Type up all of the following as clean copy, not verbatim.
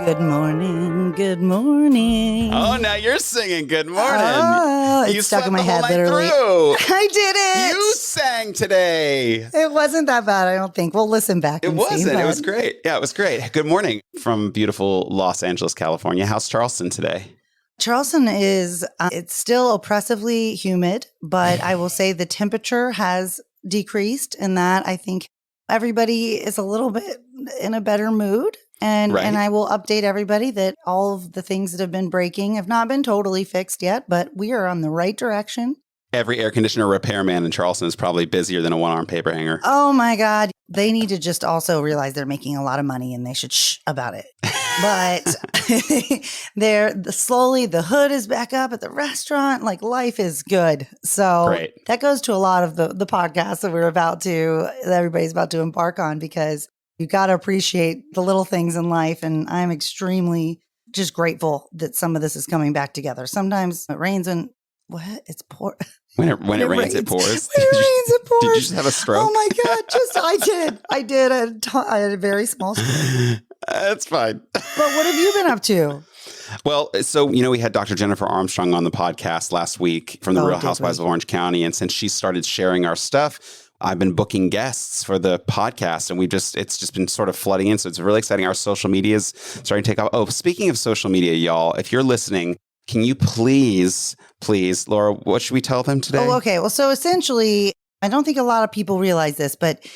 Good morning, good morning. Oh, now you're singing good morning. Oh, it's you stuck in my the whole head, night literally. through. I did it. You sang today. It wasn't that bad, I don't think. We'll listen back It and see. wasn't. It was great. Yeah, it was great. Good morning from beautiful Los Angeles, California. How's Charleston today? Charleston is, it's still oppressively humid, but I will say the temperature has decreased in that I think everybody is a little bit in a better mood. And I will update everybody that all of the things that have been breaking have not been totally fixed yet, but we are on the right direction. Every air conditioner repairman in Charleston is probably busier than a one-arm paper hanger. Oh my God. They need to just also realize they're making a lot of money and they should shh about it. But slowly the hood is back up at the restaurant. Like life is good. So that goes to a lot of the podcasts that everybody's about to embark on, because you got to appreciate the little things in life. And I'm extremely just grateful that some of this is coming back together. Sometimes it rains and it's poor. When it rains, it pours. When it rains, it pours. Did you just have a stroke? Oh my God. I did. I had a very small stroke. That's fine. But what have you been up to? Well, so, we had Dr. Jennifer Armstrong on the podcast last week from the Real Housewives of Orange County. And since she started sharing our stuff, I've been booking guests for the podcast, and it's just been sort of flooding in. So it's really exciting. Our social media is starting to take off. Oh, speaking of social media, y'all, if you're listening, can you please, Laura, what should we tell them today? Oh, okay. Well, so essentially, I don't think a lot of people realize this, but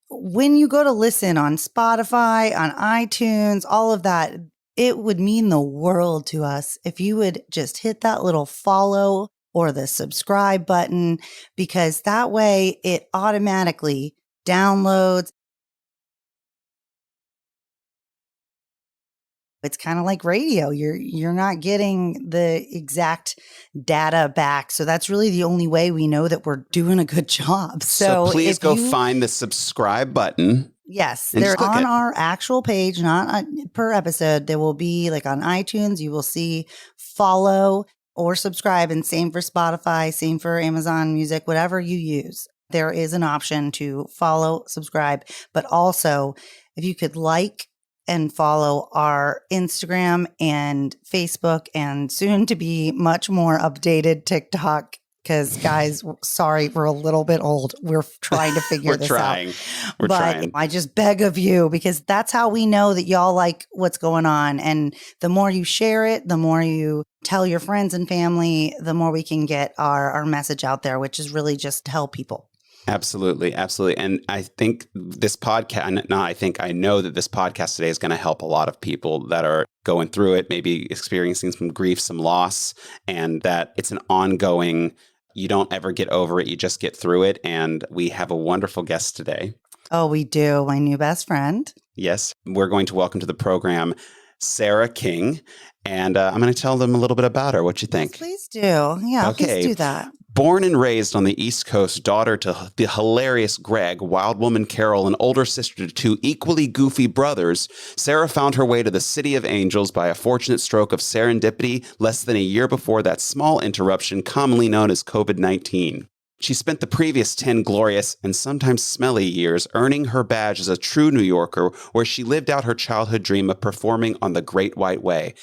when you go to listen on Spotify, on iTunes, all of that, it would mean the world to us if you would just hit that little follow or the subscribe button, because that way it automatically downloads. It's kind of like radio. You're not getting the exact data back. So that's really the only way we know that we're doing a good job. So please go find the subscribe button. Yes, they're on our actual page, not per episode. There will be like on iTunes, you will see follow or subscribe, and same for Spotify, same for Amazon Music, whatever you use. There is an option to follow, subscribe, but also if you could like and follow our Instagram and Facebook and soon to be much more updated TikTok. Because guys, sorry, we're a little bit old. We're trying to figure this out. We're trying. I just beg of you, because that's how we know that y'all like what's going on. And the more you share it, the more you tell your friends and family, the more we can get our message out there, which is really just to help people. Absolutely. Absolutely. And I think this podcast, I know that this podcast today is going to help a lot of people that are going through it, maybe experiencing some grief, some loss, and that it's an ongoing, you don't ever get over it. You just get through it. And we have a wonderful guest today. Oh, we do. My new best friend. Yes. We're going to welcome to the program Sara King. And I'm going to tell them a little bit about her. What you think? Yes, please do. Yeah, okay. Please do that. Born and raised on the East Coast, daughter to the hilarious Greg, wild woman Carole, and older sister to two equally goofy brothers, Sara found her way to the City of Angels by a fortunate stroke of serendipity less than a year before that small interruption commonly known as COVID-19. She spent the previous 10 glorious and sometimes smelly years earning her badge as a true New Yorker, where she lived out her childhood dream of performing on the Great White Way.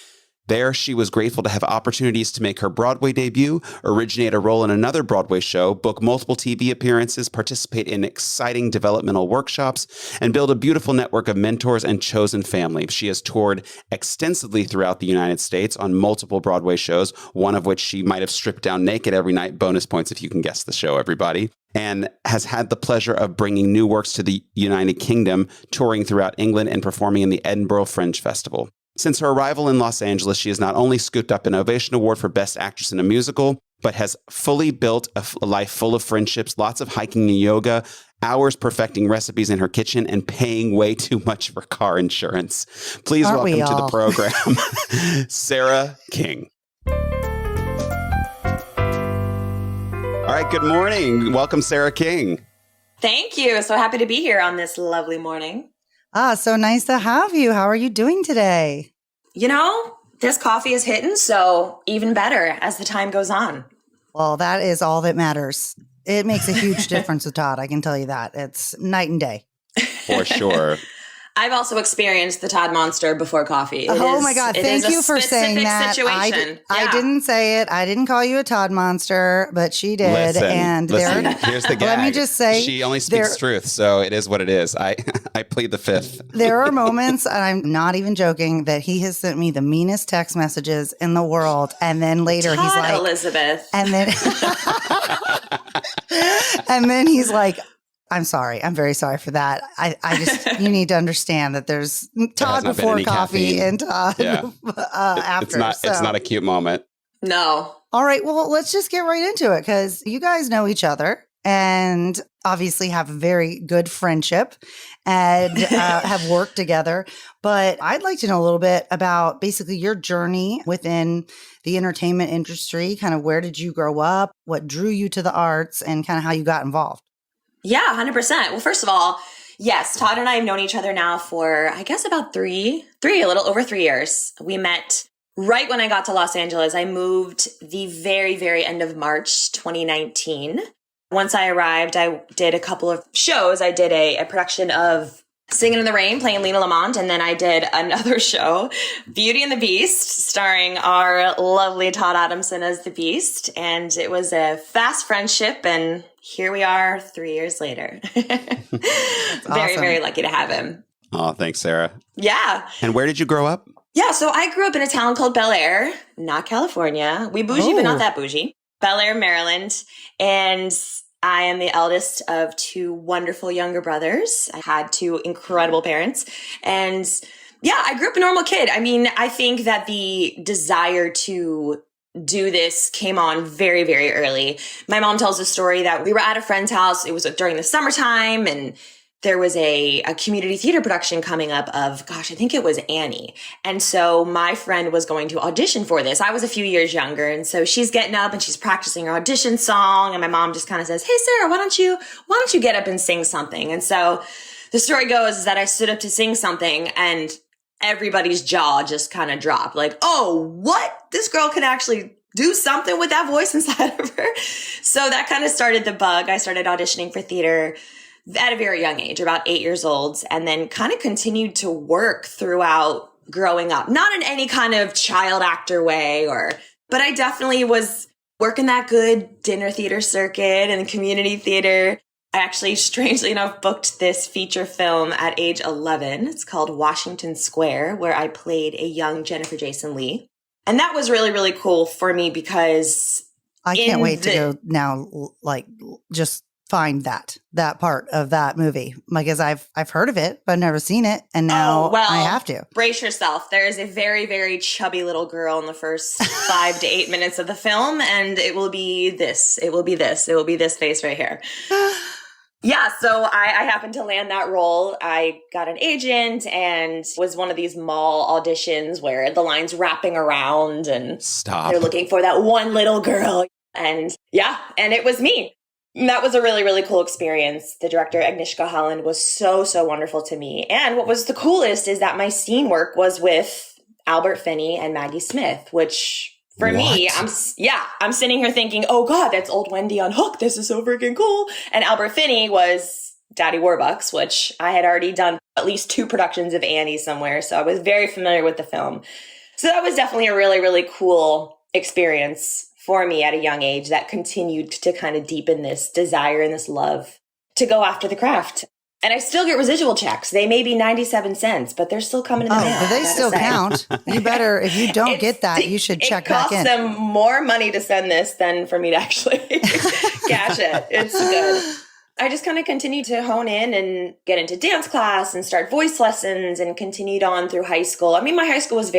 There, she was grateful to have opportunities to make her Broadway debut, originate a role in another Broadway show, book multiple TV appearances, participate in exciting developmental workshops, and build a beautiful network of mentors and chosen family. She has toured extensively throughout the United States on multiple Broadway shows, one of which she might have stripped down naked every night. Bonus points if you can guess the show, everybody. And has had the pleasure of bringing new works to the United Kingdom, touring throughout England and performing in the Edinburgh Fringe Festival. Since her arrival in Los Angeles, she has not only scooped up an Ovation Award for Best Actress in a Musical, but has fully built a life full of friendships, lots of hiking and yoga, hours perfecting recipes in her kitchen, and paying way too much for car insurance. Please welcome to the program, Sara King. All right, good morning. Welcome, Sara King. Thank you. So happy to be here on this lovely morning. So nice to have you. How are you doing today? This coffee is hitting, so even better as the time goes on. Well, that is all that matters. It makes a huge difference with Todd. I can tell you that. It's night and day. For sure. I've also experienced the Todd Monster before coffee. My God. Thank you for saying that. I didn't say it. I didn't call you a Todd Monster, but she did. Listen, here's the gag. Let me just say. She only speaks truth, so it is what it is. I plead the fifth. There are moments, and I'm not even joking, that he has sent me the meanest text messages in the world. And then later Todd he's like. Elizabeth. And then. And then he's like, I'm sorry. I'm very sorry for that. I just, you need to understand that there's Todd before coffee caffeine. And Todd after. It's not a cute moment. No. All right. Well, let's just get right into it because you guys know each other and obviously have a very good friendship and have worked together. But I'd like to know a little bit about basically your journey within the entertainment industry. Kind of where did you grow up? What drew you to the arts and kind of how you got involved? Yeah, 100%. Well, first of all, yes, Todd and I have known each other now for, I guess, about a little over 3 years. We met right when I got to Los Angeles. I moved the very, very end of March 2019. Once I arrived, I did a couple of shows. I did a production of Singing in the Rain, playing Lena Lamont, and then I did another show, Beauty and the Beast, starring our lovely Todd Adamson as the Beast. And it was a fast friendship, and here we are 3 years later. Very, very lucky to have him. Oh, thanks, Sarah. Yeah. And where did you grow up? Yeah, so I grew up in a town called Bel Air, not California. We bougie, but not that bougie. Bel Air, Maryland. And I am the eldest of two wonderful younger brothers. I had two incredible parents. And yeah, I grew up a normal kid. I mean, I think that the desire to do this came on very, very early. My mom tells a story that we were at a friend's house. It was during the summertime, and there was a community theater production coming up of, I think it was Annie. And so my friend was going to audition for this. I was a few years younger. And so she's getting up and she's practicing her audition song. And my mom just kind of says, "Hey, Sarah, why don't you get up and sing something?" And so the story goes is that I stood up to sing something and everybody's jaw just kind of dropped. Like, oh, what? This girl can actually do something with that voice inside of her. So that kind of started the bug. I started auditioning for theater at a very young age, about 8 years old, and then kind of continued to work throughout growing up. Not in any kind of child actor way, but I definitely was working that good dinner theater circuit and community theater. I actually, strangely enough, booked this feature film at age 11. It's called Washington Square, where I played a young Jennifer Jason Leigh. And that was really, really cool for me because I can't wait to go now, just find that part of that movie, because I've heard of it, but I've never seen it. And now I have to. Brace yourself. There is a very, very chubby little girl in the first 5 to 8 minutes of the film. And it will be this. It will be this. It will be this face right here. Yeah, so I happened to land that role. I got an agent and was one of these mall auditions where the line's wrapping around and they're looking for that one little girl. And yeah, and it was me. And that was a really, really cool experience. The director, Agnieszka Holland, was so, so wonderful to me. And what was the coolest is that my scene work was with Albert Finney and Maggie Smith, which for me, I'm sitting here thinking, oh God, that's old Wendy on Hook. This is so freaking cool. And Albert Finney was Daddy Warbucks, which I had already done at least 2 productions of Annie somewhere. So I was very familiar with the film. So that was definitely a really, really cool experience for me at a young age that continued to kind of deepen this desire and this love to go after the craft. And I still get residual checks. They may be 97 cents, but they're still coming in the mail. But they still count. You better, if you don't get that, you should check back in. It costs them more money to send this than for me to actually cash it. It's good. I just kind of continued to hone in and get into dance class and start voice lessons and continued on through high school. I mean, my high school was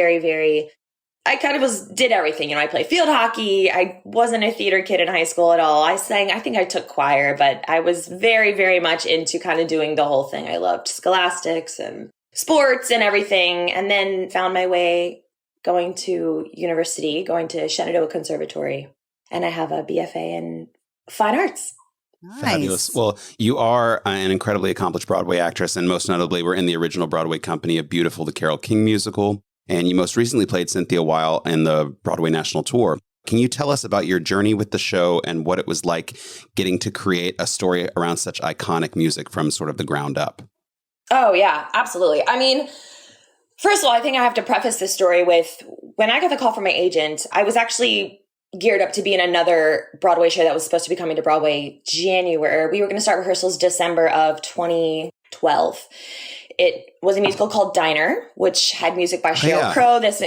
I kind of did everything. You know, I played field hockey. I wasn't a theater kid in high school at all. I sang, I think I took choir, but I was very, very much into kind of doing the whole thing. I loved scholastics and sports and everything. And then found my way going to university, going to Shenandoah Conservatory. And I have a BFA in fine arts. Nice. Fabulous. Well, you are an incredibly accomplished Broadway actress, and most notably were in the original Broadway company of Beautiful, the Carole King musical. And you most recently played Cynthia Weil in the Broadway National Tour. Can you tell us about your journey with the show and what it was like getting to create a story around such iconic music from sort of the ground up? Oh, yeah, absolutely. I mean, first of all, I think I have to preface this story with when I got the call from my agent, I was actually geared up to be in another Broadway show that was supposed to be coming to Broadway January. We were going to start rehearsals December of 2012. It was a musical called Diner, which had music by Sheryl Crow. This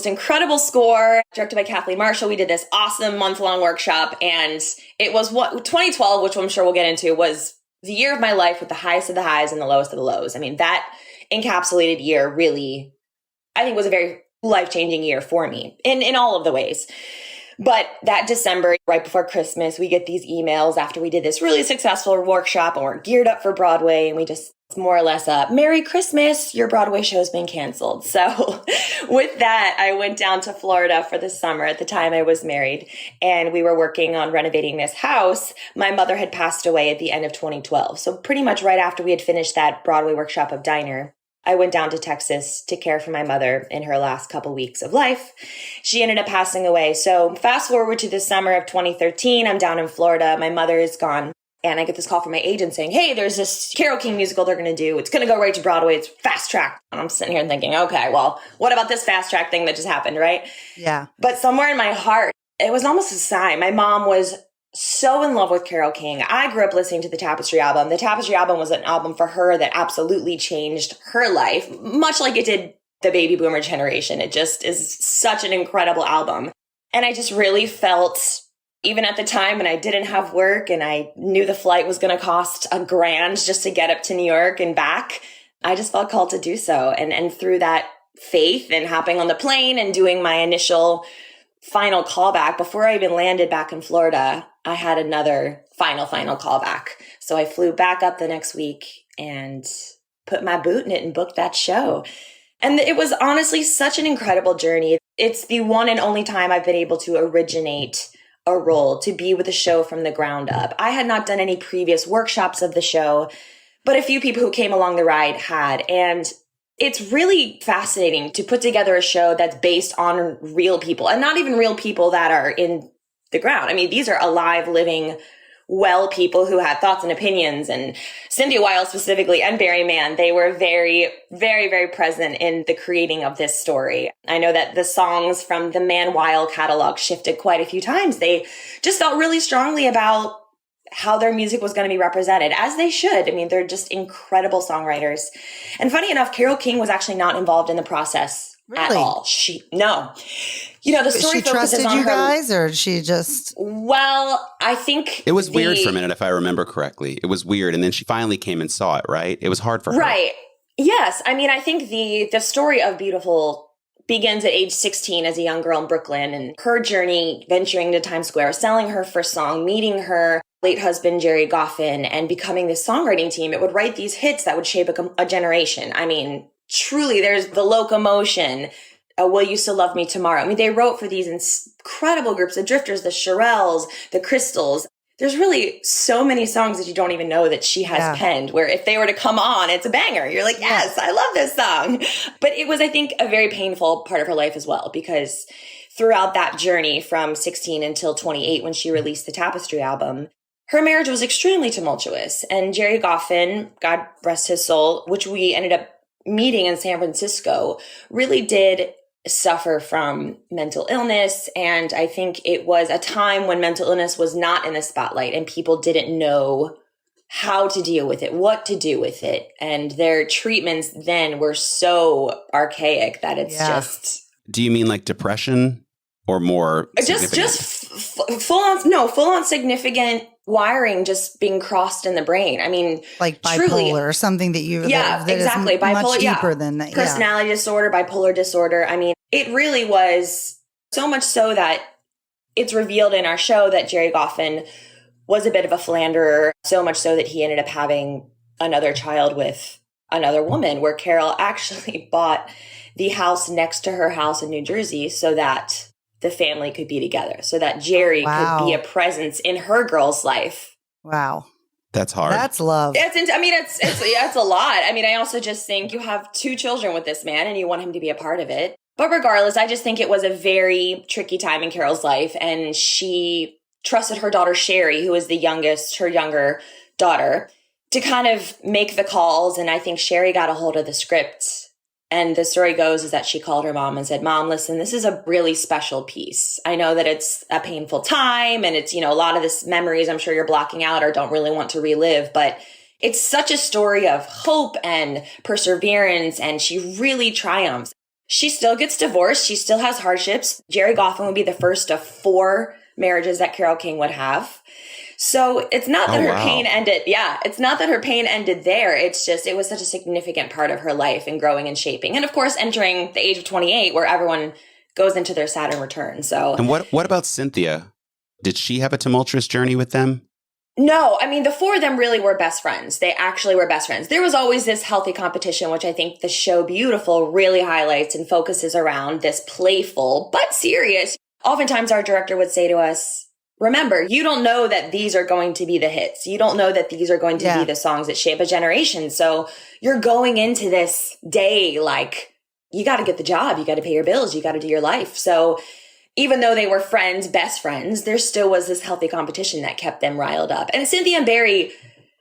incredible score directed by Kathleen Marshall. We did this awesome month-long workshop, and it was 2012, which I'm sure we'll get into, was the year of my life with the highest of the highs and the lowest of the lows. I mean, that encapsulated year really, I think, was a very life-changing year for me in all of the ways. But that December, right before Christmas, we get these emails after we did this really successful workshop and we're geared up for Broadway, and we just more or less Merry Christmas, your Broadway show's been canceled. So with that, I went down to Florida for the summer. At the time I was married, and we were working on renovating this house. My mother had passed away at the end of 2012. So pretty much right after we had finished that Broadway workshop of Diner, I went down to Texas to care for my mother in her last couple weeks of life. She ended up passing away. So fast forward to the summer of 2013, I'm down in Florida. My mother is gone. And I get this call from my agent saying, hey, there's this Carole King musical they're going to do. It's going to go right to Broadway. It's fast track. And I'm sitting here thinking, okay, well, what about this fast track thing that just happened, right? Yeah. But somewhere in my heart, it was almost a sign. My mom was so in love with Carole King. I grew up listening to the Tapestry album. The Tapestry album was an album for her that absolutely changed her life, much like it did the baby boomer generation. It just is such an incredible album. And I just really felt, even at the time when I didn't have work and I knew the flight was going to cost $1,000 just to get up to New York and back, I just felt called to do so. And through that faith and hopping on the plane and doing my initial final callback, before I even landed back in Florida, I had another final callback. So I flew back up the next week and put my boot in it and booked that show. And it was honestly such an incredible journey. It's the one and only time I've been able to originate a role, to be with a show from the ground up. I had not done any previous workshops of the show, but a few people who came along the ride had. And it's really fascinating to put together a show that's based on real people, and not even real people that are in the ground. I mean, these are alive, living, well people who had thoughts and opinions. And Cynthia Weil specifically, and Barry Mann, they were very, very, very present in the creating of this story. I know that the songs from the Mann Weil catalog shifted quite a few times. They just felt really strongly about how their music was going to be represented, as they should. I mean, they're just incredible songwriters. And funny enough, Carole King was actually not involved in the process at all. No. You know, the story focuses on her. She trusted you guys, or she just... Well, I think... It was weird for a minute, if I remember correctly. It was weird. And then she finally came and saw it, right? It was hard for her. Right. Yes. I mean, I think the story of Beautiful begins at age 16 as a young girl in Brooklyn, and her journey venturing to Times Square, selling her first song, meeting her late husband, Jerry Goffin, and becoming this songwriting team. It would write these hits that would shape a generation. I mean, truly, there's The Locomotion, Will You Still Love Me Tomorrow? I mean, they wrote for these incredible groups, the Drifters, the Shirelles, the Crystals. There's really so many songs that you don't even know that she has penned, where if they were to come on, it's a banger. You're like, yes, I love this song. But it was, I think, a very painful part of her life as well, because throughout that journey from 16 until 28, when she released the Tapestry album, her marriage was extremely tumultuous. And Jerry Goffin, God rest his soul, which we ended up meeting in San Francisco, really did suffer from mental illness. And I think it was a time when mental illness was not in the spotlight and people didn't know how to deal with it, what to do with it. And their treatments then were so archaic that it's just... Do you mean like depression or more full on significant wiring just being crossed in the brain. I mean, like bipolar, truly, or something that you that exactly is bipolar, much deeper than that. Personality disorder, bipolar disorder. I mean, it really was so much so that it's revealed in our show that Jerry Goffin was a bit of a philanderer, so much so that he ended up having another child with another woman, where Carole actually bought the house next to her house in New Jersey so that the family could be together, so that Jerry could be a presence in her girl's life. Wow. That's hard. That's love. It's a lot. I mean, I also just think you have 2 children with this man and you want him to be a part of it. But regardless, I just think it was a very tricky time in Carole's life. And she trusted her daughter, Sherry, who is the youngest, her younger daughter, to kind of make the calls. And I think Sherry got a hold of the script. And the story goes is that she called her mom and said, Mom, listen, this is a really special piece. I know that it's a painful time and it's, a lot of this memories I'm sure you're blocking out or don't really want to relive, but it's such a story of hope and perseverance, and she really triumphs. She still gets divorced. She still has hardships. Jerry Goffin would be the first of 4 marriages that Carole King would have. So it's not that her pain ended. Yeah, it's not that her pain ended there. It's just, it was such a significant part of her life and growing and shaping. And of course, entering the age of 28 where everyone goes into their Saturn return. So, and what about Cynthia? Did she have a tumultuous journey with them? No, I mean, the 4 of them really were best friends. They actually were best friends. There was always this healthy competition, which I think the show Beautiful really highlights and focuses around this playful but serious. Oftentimes our director would say to us, remember, you don't know that these are going to be the hits. You don't know that these are going to be the songs that shape a generation. So you're going into this day like, you got to get the job. You got to pay your bills. You got to do your life. So even though they were friends, best friends, there still was this healthy competition that kept them riled up. And Cynthia and Barry,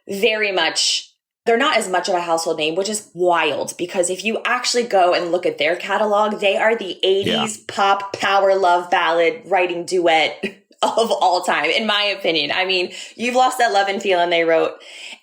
very much, they're not as much of a household name, which is wild because if you actually go and look at their catalog, they are the 80s pop power love ballad writing duet of all time, in my opinion. I mean, You've Lost That Love and Feeling they wrote,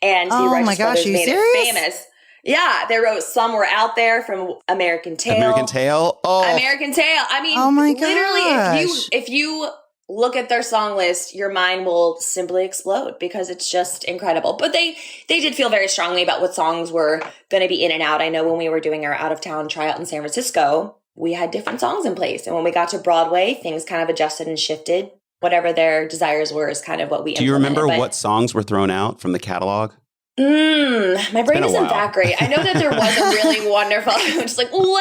and the Righteous Brothers made it famous. Yeah, they wrote Some Were Out There from American Tail. American Tail? Oh. American Tail. I mean, literally, if you look at their song list, your mind will simply explode because it's just incredible. But they did feel very strongly about what songs were going to be in and out. I know when we were doing our out-of-town tryout in San Francisco, we had different songs in place. And when we got to Broadway, things kind of adjusted and shifted. Whatever their desires were is kind of what we Do you remember what songs were thrown out from the catalog? My brain isn't that great. I know that there was a really wonderful, I'm just like, well,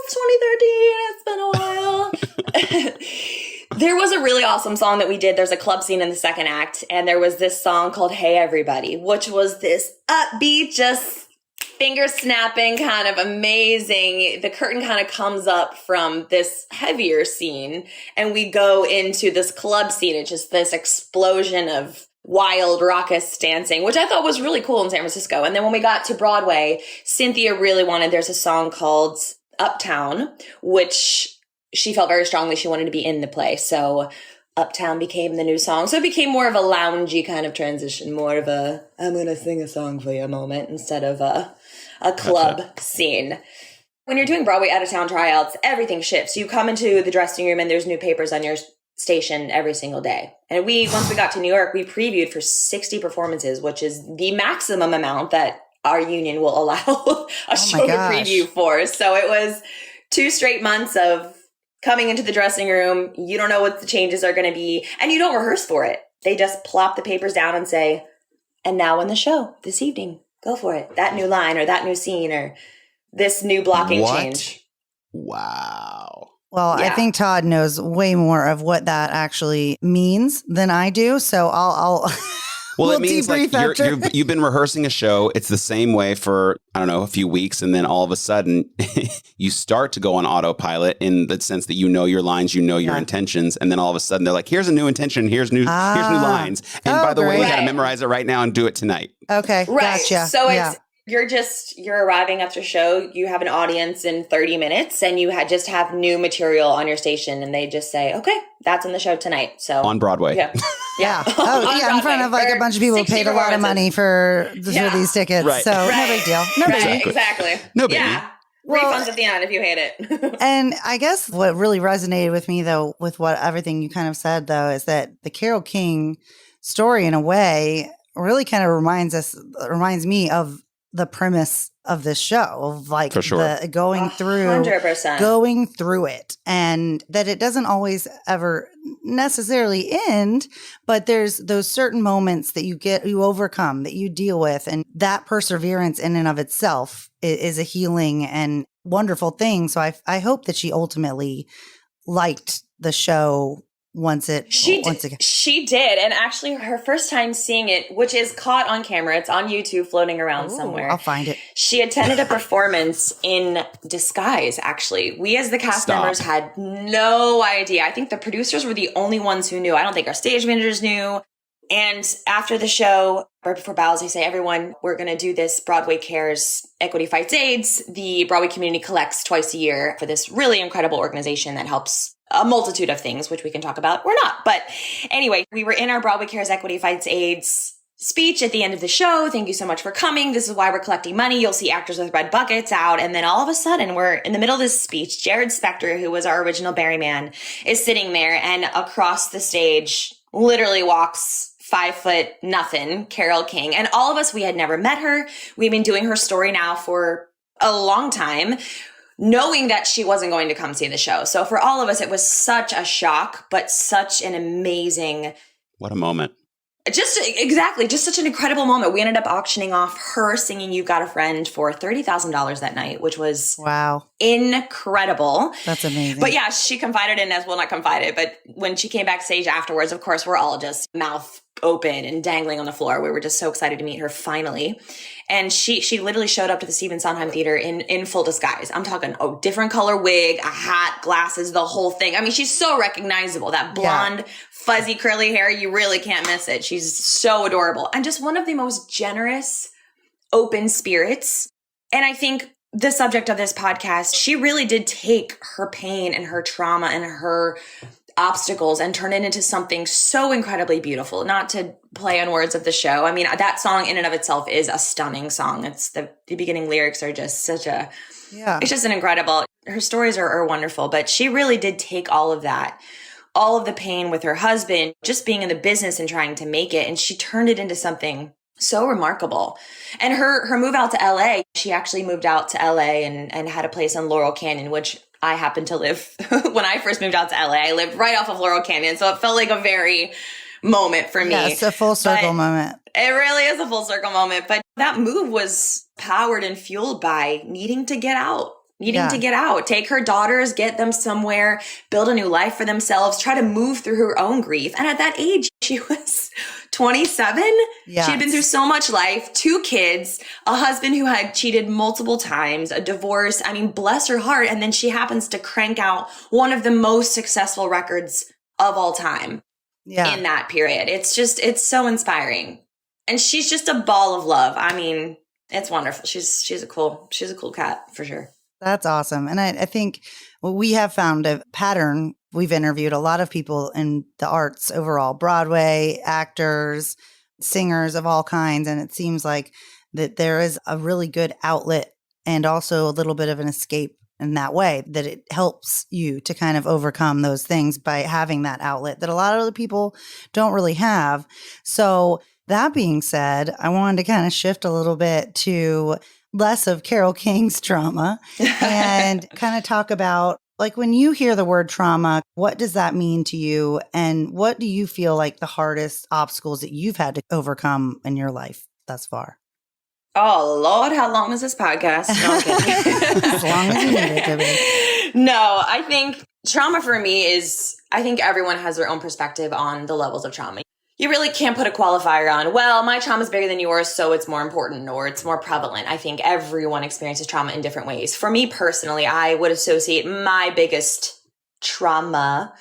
it's 2013. It's been a while. There was a really awesome song that we did. There's a club scene in the second act. And there was this song called Hey Everybody, which was this upbeat, just finger snapping, kind of amazing. The curtain kind of comes up from this heavier scene and we go into this club scene. It's just this explosion of wild, raucous dancing, which I thought was really cool in San Francisco. And then when we got to Broadway, Cynthia really wanted, there's a song called Uptown, which she felt very strongly she wanted to be in the play. So Uptown became the new song. So it became more of a loungy kind of transition, more of a, I'm going to sing a song for you moment instead of a club scene. When you're doing Broadway out-of-town tryouts, everything shifts. You come into the dressing room and there's new papers on your station every single day. And once we got to New York, we previewed for 60 performances, which is the maximum amount that our union will allow a show to preview for. So it was 2 straight months of coming into the dressing room. You don't know what the changes are going to be, and you don't rehearse for it. They just plop the papers down and say, and now in the show this evening, go for it. That new line or that new scene or this new blocking change. Wow. Well, I think Todd knows way more of what that actually means than I do. So I'll Well, it means like you've been rehearsing a show. It's the same way for, I don't know, a few weeks. And then all of a sudden you start to go on autopilot in the sense that you know your lines, you know your intentions. And then all of a sudden they're like, here's a new intention. Here's new lines. And by the way, you got to memorize it right now and do it tonight. Okay. Right. Gotcha. So you're arriving after show. You have an audience in 30 minutes and you just have new material on your station. And they just say, okay, that's in the show tonight. So on Broadway. Yeah. Yeah. In front of like a bunch of people who paid a lot of money for these tickets. Right. So no big deal. No big deal. Exactly. No big deal. Yeah. Refunds at the end if you hate it. And I guess what really resonated with me, though, with everything you kind of said, though, is that the Carole King story, in a way, really kind of reminds me of the premise of this show, of like the going through 100%. Going through it, and that it doesn't always ever necessarily end, but there's those certain moments that you overcome, that you deal with, and that perseverance in and of itself is a healing and wonderful thing. So I hope that she ultimately liked the show She did. And actually her first time seeing it, which is caught on camera, it's on YouTube floating around somewhere. I'll find it. She attended a performance in disguise, actually. We as the cast members had no idea. I think the producers were the only ones who knew. I don't think our stage managers knew. And after the show, right before Bowels, they say, everyone, we're going to do this Broadway Cares Equity Fights AIDS. The Broadway community collects twice a year for this really incredible organization that helps a multitude of things, which we can talk about or not. But anyway, we were in our Broadway Cares Equity Fights AIDS speech at the end of the show. Thank you so much for coming. This is why we're collecting money. You'll see actors with red buckets out. And then all of a sudden, we're in the middle of this speech. Jared Spector, who was our original Barryman, is sitting there, and across the stage literally walks 5'0" Carole King. And all of us, we had never met her. We've been doing her story now for a long time, knowing that she wasn't going to come see the show. So for all of us, it was such a shock, but such an amazing... What a moment. Just such an incredible moment. We ended up auctioning off her singing You've Got a Friend for $30,000 that night, which was incredible. That's amazing. But yeah, she confided in us. Well, not confided, but when she came backstage afterwards, of course, we're all just mouth open and dangling on the floor. We were just so excited to meet her finally. And she literally showed up to the Stephen Sondheim Theater in full disguise. I'm talking different color wig, a hat, glasses, the whole thing. I mean, she's so recognizable. That blonde, fuzzy, curly hair, you really can't miss it. She's so adorable. And just one of the most generous, open spirits. And I think the subject of this podcast, she really did take her pain and her trauma and her obstacles and turn it into something so incredibly beautiful. Not to play on words of the show. I mean, that song in and of itself is a stunning song. It's the beginning lyrics are just such a, it's just an incredible, her stories are wonderful, but she really did take all of that, all of the pain with her husband, just being in the business and trying to make it. And she turned it into something so remarkable. And her move out to LA, she actually moved out to LA and had a place in Laurel Canyon, which I happened to live when I first moved out to LA. I lived right off of Laurel Canyon. So it felt like a very moment for me. Yeah, it's a full circle moment. It really is a full circle moment. But that move was powered and fueled by needing to get out. Take her daughters, get them somewhere, build a new life for themselves, try to move through her own grief. And at that age, she was 27. She had been through so much life, 2 kids, a husband who had cheated multiple times, a divorce. I mean, bless her heart. And then she happens to crank out one of the most successful records of all time in that period. It's so inspiring. And she's just a ball of love. I mean, it's wonderful. She's a cool cat for sure. That's awesome. And I think we have found a pattern. We've interviewed a lot of people in the arts overall, Broadway, actors, singers of all kinds. And it seems like that there is a really good outlet and also a little bit of an escape in that way, that it helps you to kind of overcome those things by having that outlet that a lot of other people don't really have. So that being said, I wanted to kind of shift a little bit to less of Carole King's trauma and kind of talk about, like, when you hear the word trauma, what does that mean to you? And what do you feel like the hardest obstacles that you've had to overcome in your life thus far? Oh, Lord, how long is this podcast? No, I'm kidding. As long as you need it to be. No, I think trauma for me is, I think everyone has their own perspective on the levels of trauma. You really can't put a qualifier on, well, my trauma is bigger than yours, so it's more important or it's more prevalent. I think everyone experiences trauma in different ways. For me personally, I would associate my biggest trauma.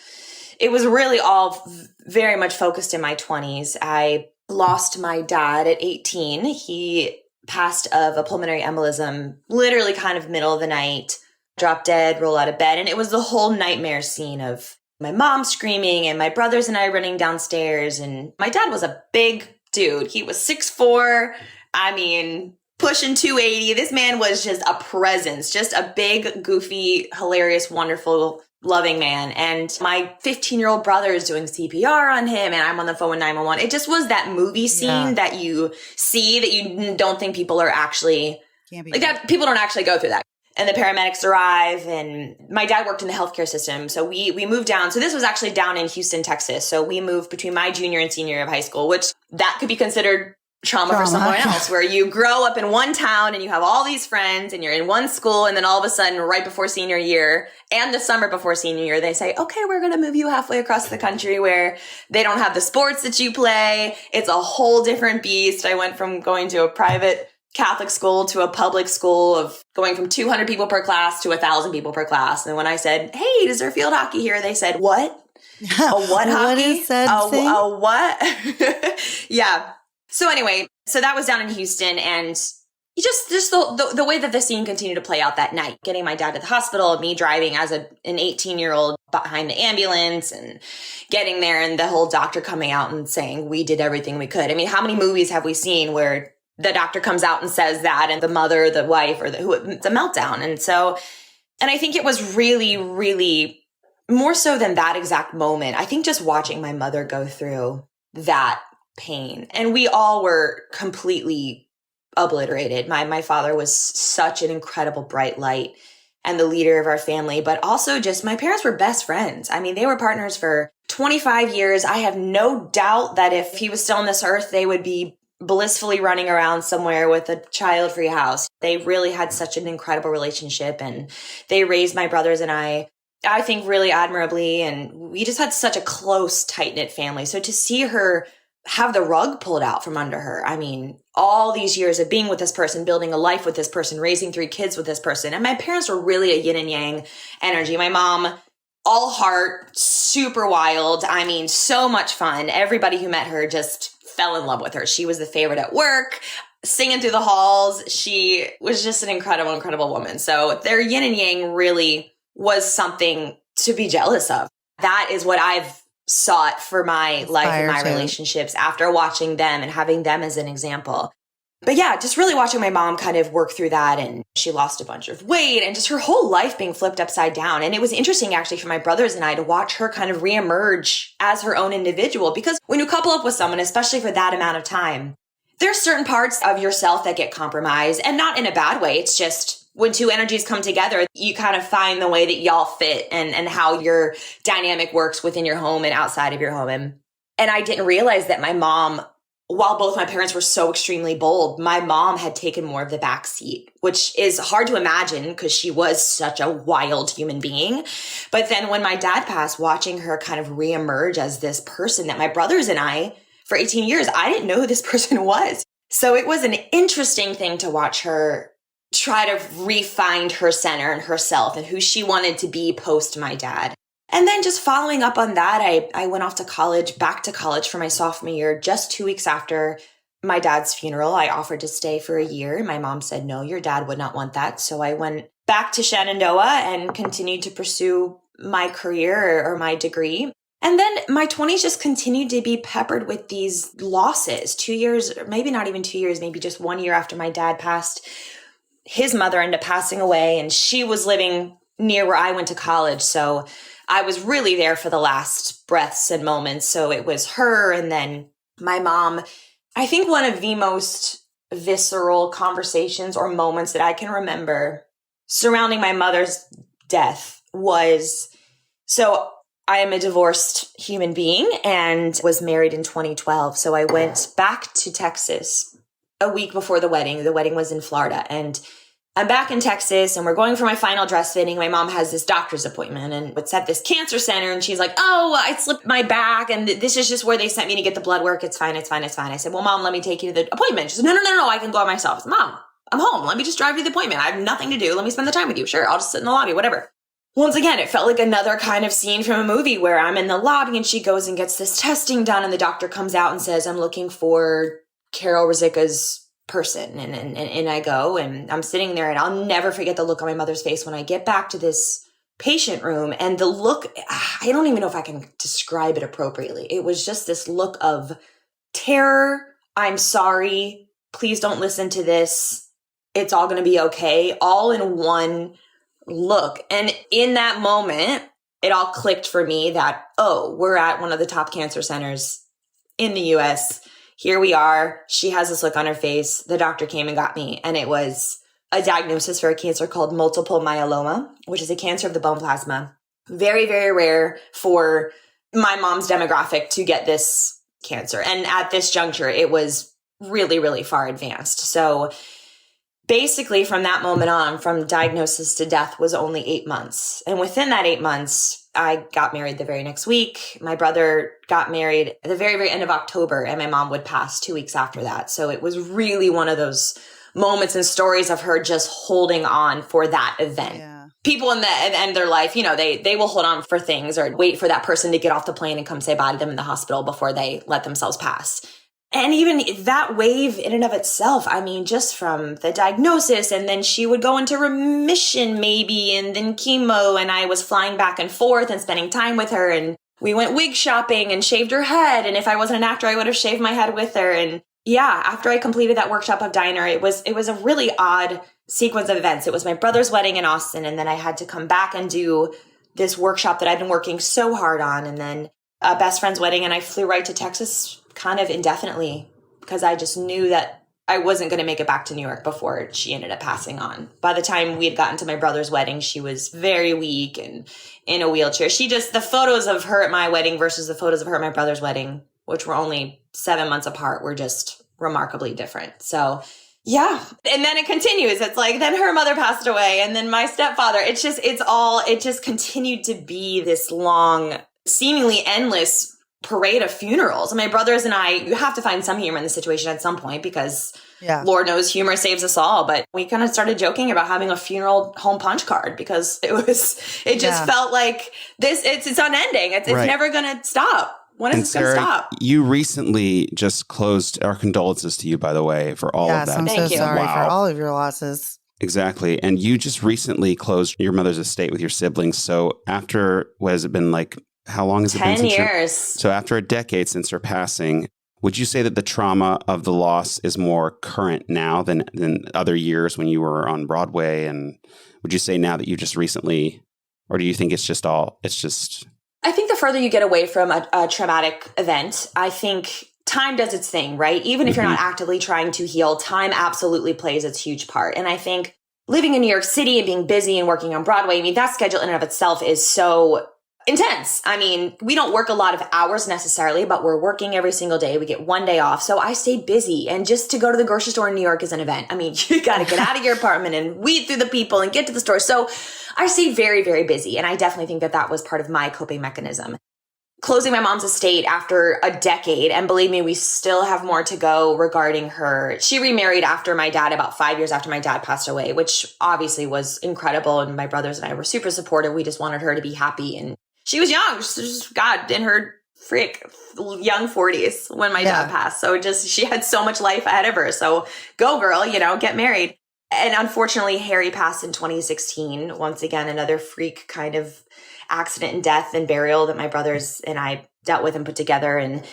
It was really all very much focused in my 20s. I lost my dad at 18. He passed of a pulmonary embolism, literally kind of middle of the night, dropped dead, roll out of bed. And it was the whole nightmare scene of my mom screaming and my brothers and I running downstairs. And my dad was a big dude. He was 6'4". I mean, pushing 280. This man was just a presence, just a big, goofy, hilarious, wonderful, loving man. And my 15-year-old brother is doing CPR on him and I'm on the phone with 911. It just was that movie scene that you see that you don't think people are actually, like that. People don't actually go through that. And the paramedics arrive, and my dad worked in the healthcare system. So we moved down. So this was actually down in Houston, Texas. So we moved between my junior and senior year of high school, which that could be considered trauma for someone else, where you grow up in one town and you have all these friends and you're in one school. And then all of a sudden, right before senior year and the summer before senior year, they say, okay, we're going to move you halfway across the country where they don't have the sports that you play. It's a whole different beast. I went from going to a private Catholic school to a public school, of going from 200 people per class to 1,000 people per class. And when I said, hey, is there field hockey here? They said, what? A what hockey? What is said thing? A what? Yeah. So anyway, so that was down in Houston, and just the way that the scene continued to play out that night, getting my dad to the hospital, me driving as an 18-year-old behind the ambulance and getting there, and the whole doctor coming out and saying we did everything we could. I mean, how many movies have we seen where the doctor comes out and says that, and the mother, the wife, or it's a meltdown? And I think it was really, really more so than that exact moment. I think just watching my mother go through that pain, and we all were completely obliterated. My father was such an incredible bright light and the leader of our family, but also just my parents were best friends. I mean, they were partners for 25 years. I have no doubt that if he was still on this earth, they would be blissfully running around somewhere with a child-free house. They really had such an incredible relationship, and they raised my brothers and I think really admirably, and we just had such a close, tight-knit family. So to see her have the rug pulled out from under her. I mean, all these years of being with this person, building a life with this person, raising 3 kids with this person. And my parents were really a yin and yang energy. My mom, all heart, super wild. I mean, so much fun. Everybody who met her just fell in love with her. She was the favorite at work, singing through the halls. She was just an incredible, incredible woman. So their yin and yang really was something to be jealous of. That is what I've sought for my life and my relationships after watching them and having them as an example. But yeah, just really watching my mom kind of work through that, and she lost a bunch of weight and just her whole life being flipped upside down. And it was interesting actually for my brothers and I to watch her kind of reemerge as her own individual, because when you couple up with someone, especially for that amount of time, there's certain parts of yourself that get compromised, and not in a bad way. It's just when 2 energies come together, you kind of find the way that y'all fit and how your dynamic works within your home and outside of your home. And I didn't realize that my mom, while both my parents were so extremely bold, my mom had taken more of the back seat, which is hard to imagine because she was such a wild human being. But then when my dad passed, watching her kind of reemerge as this person that my brothers and I, for 18 years, I didn't know who this person was. So it was an interesting thing to watch her try to re-find her center and herself and who she wanted to be post my dad. And then just following up on that, I went off to college, back to college for my sophomore year, just 2 weeks after my dad's funeral. I offered to stay for a year. My mom said, no, your dad would not want that. So I went back to Shenandoah and continued to pursue my career or my degree. And then my 20s just continued to be peppered with these losses. 2 years, maybe not even 2 years, maybe just 1 year after my dad passed, his mother ended up passing away, and she was living near where I went to college. So I was really there for the last breaths and moments. So it was her and then my mom. I think one of the most visceral conversations or moments that I can remember surrounding my mother's death was, so I am a divorced human being and was married in 2012. So I went back to Texas a week before the wedding. The wedding was in Florida, and I'm back in Texas and we're going for my final dress fitting. My mom has this doctor's appointment and it's at this cancer center, and she's like, oh, I slipped my back and this is just where they sent me to get the blood work. It's fine. It's fine. It's fine. I said, well, Mom, let me take you to the appointment. She said, no, I can go by myself. I said, Mom, I'm home. Let me just drive you to the appointment. I have nothing to do. Let me spend the time with you. Sure. I'll just sit in the lobby, whatever. Once again, it felt like another kind of scene from a movie where I'm in the lobby and she goes and gets this testing done, and the doctor comes out and says, I'm looking for Carole Rizicka's person. And I go and I'm sitting there, and I'll never forget the look on my mother's face when I get back to this patient room, and the look, I don't even know if I can describe it appropriately. It was just this look of terror. I'm sorry. Please don't listen to this. It's all going to be okay. All in one look. And in that moment, it all clicked for me that, oh, we're at one of the top cancer centers in the US. Here we are. She has this look on her face. The doctor came and got me, and it was a diagnosis for a cancer called multiple myeloma, which is a cancer of the bone plasma. Very, very rare for my mom's demographic to get this cancer. And at this juncture, it was really, really far advanced. So basically from that moment on, from diagnosis to death was only 8 months. And within that 8 months, I got married the very next week. My brother got married at the very, very end of October, and my mom would pass 2 weeks after that. So it was really one of those moments and stories of her just holding on for that event. Yeah. people in the end of their life, they will hold on for things or wait for that person to get off the plane and come say bye to them in the hospital before they let themselves pass. And even that wave in and of itself, I mean, just from the diagnosis, and then she would go into remission maybe, and then chemo, and I was flying back and forth and spending time with her, and we went wig shopping and shaved her head. And if I wasn't an actor, I would have shaved my head with her. And yeah, after I completed that workshop of Diner, it was a really odd sequence of events. It was my brother's wedding in Austin, and then I had to come back and do this workshop that I'd been working so hard on, and then a best friend's wedding, and I flew right to Texas kind of indefinitely because I just knew that I wasn't going to make it back to New York before she ended up passing on. By the time we had gotten to my brother's wedding, she was very weak and in a wheelchair. The photos of her at my wedding versus the photos of her at my brother's wedding, which were only 7 months apart, were just remarkably different. So yeah. And then it continues. It's like, then her mother passed away, and then my stepfather. It just continued to be this long, seemingly endless parade of funerals. My brothers and I, you have to find some humor in the situation at some point because Lord knows humor saves us all. But we kind of started joking about having a funeral home punch card because it just felt like it's unending. It's never going to stop. When is it going to stop? You recently just closed. Our condolences to you, by the way, for all of that. I'm so sorry for all of your losses. Exactly. And you just recently closed your mother's estate with your siblings. So after, what has it been like? How long has it been? 10 years. So after a decade since her passing, would you say that the trauma of the loss is more current now than other years when you were on Broadway? And would you say now that you just recently, or do you think it's just? I think the further you get away from a traumatic event, I think time does its thing, right? Even if you're not actively trying to heal, time absolutely plays its huge part. And I think living in New York City and being busy and working on Broadway, I mean, that schedule in and of itself is so intense. I mean, we don't work a lot of hours necessarily, but we're working every single day. We get one day off. So I stay busy. And just to go to the grocery store in New York is an event. I mean, you got to get out of your apartment and weed through the people and get to the store. So I stay very, very busy. And I definitely think that was part of my coping mechanism. Closing my mom's estate after a decade, and believe me, we still have more to go regarding her. She remarried after my dad, about 5 years after my dad passed away, which obviously was incredible. And my brothers and I were super supportive. We just wanted her to be happy. And she was young, just God, in her young 40s when my dad passed. So she had so much life ahead of her. So go girl, get married. And unfortunately, Harry passed in 2016. Once again, another freak kind of accident and death and burial that my brothers and I dealt with and put together. And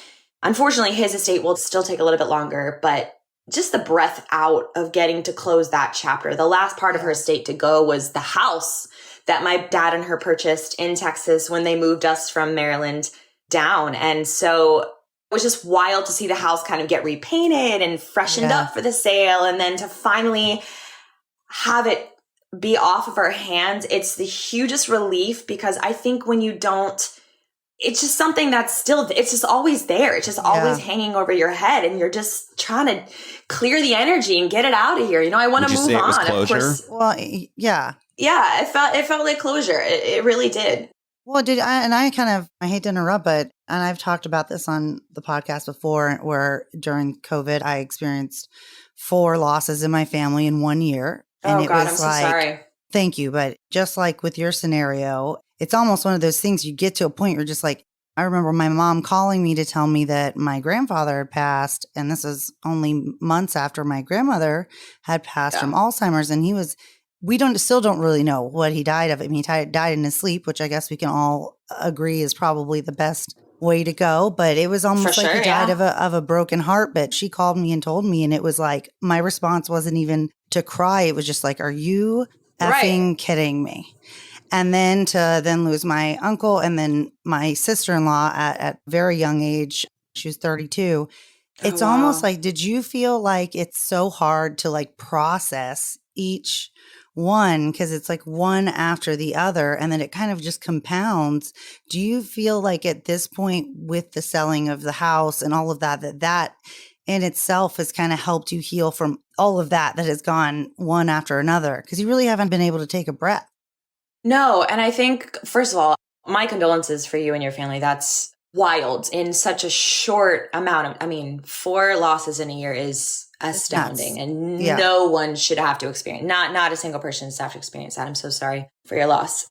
unfortunately, his estate will still take a little bit longer, but just the breath out of getting to close that chapter. The last part of her estate to go was the house that my dad and her purchased in Texas when they moved us from Maryland down. And so it was just wild to see the house kind of get repainted and freshened up for the sale. And then to finally have it be off of our hands, it's the hugest relief because I think when you don't, it's just something that's it's just always there. It's just always hanging over your head and you're just trying to clear the energy and get it out of here. I want to move on. Of course. Well, yeah. Yeah, it felt like closure. It really did. Well, I hate to interrupt, and I've talked about this on the podcast before, where during COVID, I experienced 4 losses in my family in 1 year. And God, I'm so sorry. Thank you. But just like with your scenario, it's almost one of those things you get to a point you're just like, I remember my mom calling me to tell me that my grandfather had passed. And this is only months after my grandmother had passed from Alzheimer's. And we still don't really know what he died of. I mean, he died in his sleep, which I guess we can all agree is probably the best way to go. But it was almost like he died of a broken heart. But she called me and told me, and it was like, my response wasn't even to cry. It was just like, are you effing kidding me? And then to lose my uncle and then my sister-in-law at a very young age. She was 32. It's almost like, did you feel like it's so hard to like process each one because it's like one after the other and then it kind of just compounds? Do you feel like at this point with the selling of the house and all of that in itself has kind of helped you heal from all of that has gone one after another? Because you really haven't been able to take a breath. No. And I think, first of all, my condolences for you and your family. That's wild in such a short amount of, 4 losses in a year is astounding. And no one should have to experience, not a single person should have to experience that. I'm so sorry for your loss.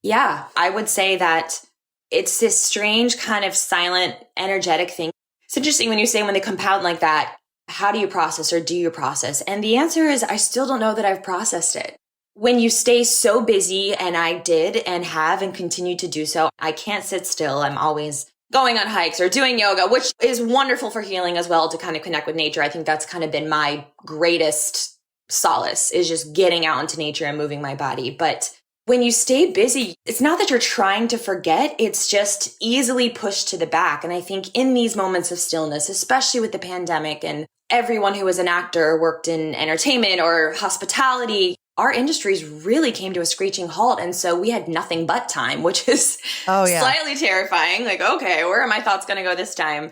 Yeah, I would say that it's this strange kind of silent, energetic thing. It's interesting when you say when they compound like that, how do you process or do you process? And the answer is, I still don't know that I've processed it. When you stay so busy, and I did and have and continue to do so, I can't sit still. I'm always going on hikes or doing yoga, which is wonderful for healing as well, to kind of connect with nature. I think that's kind of been my greatest solace, is just getting out into nature and moving my body. But when you stay busy, it's not that you're trying to forget, it's just easily pushed to the back. And I think in these moments of stillness, especially with the pandemic and everyone who was an actor or worked in entertainment or hospitality, our industries really came to a screeching halt. And so we had nothing but time, which is slightly terrifying. Like, okay, where are my thoughts going to go this time?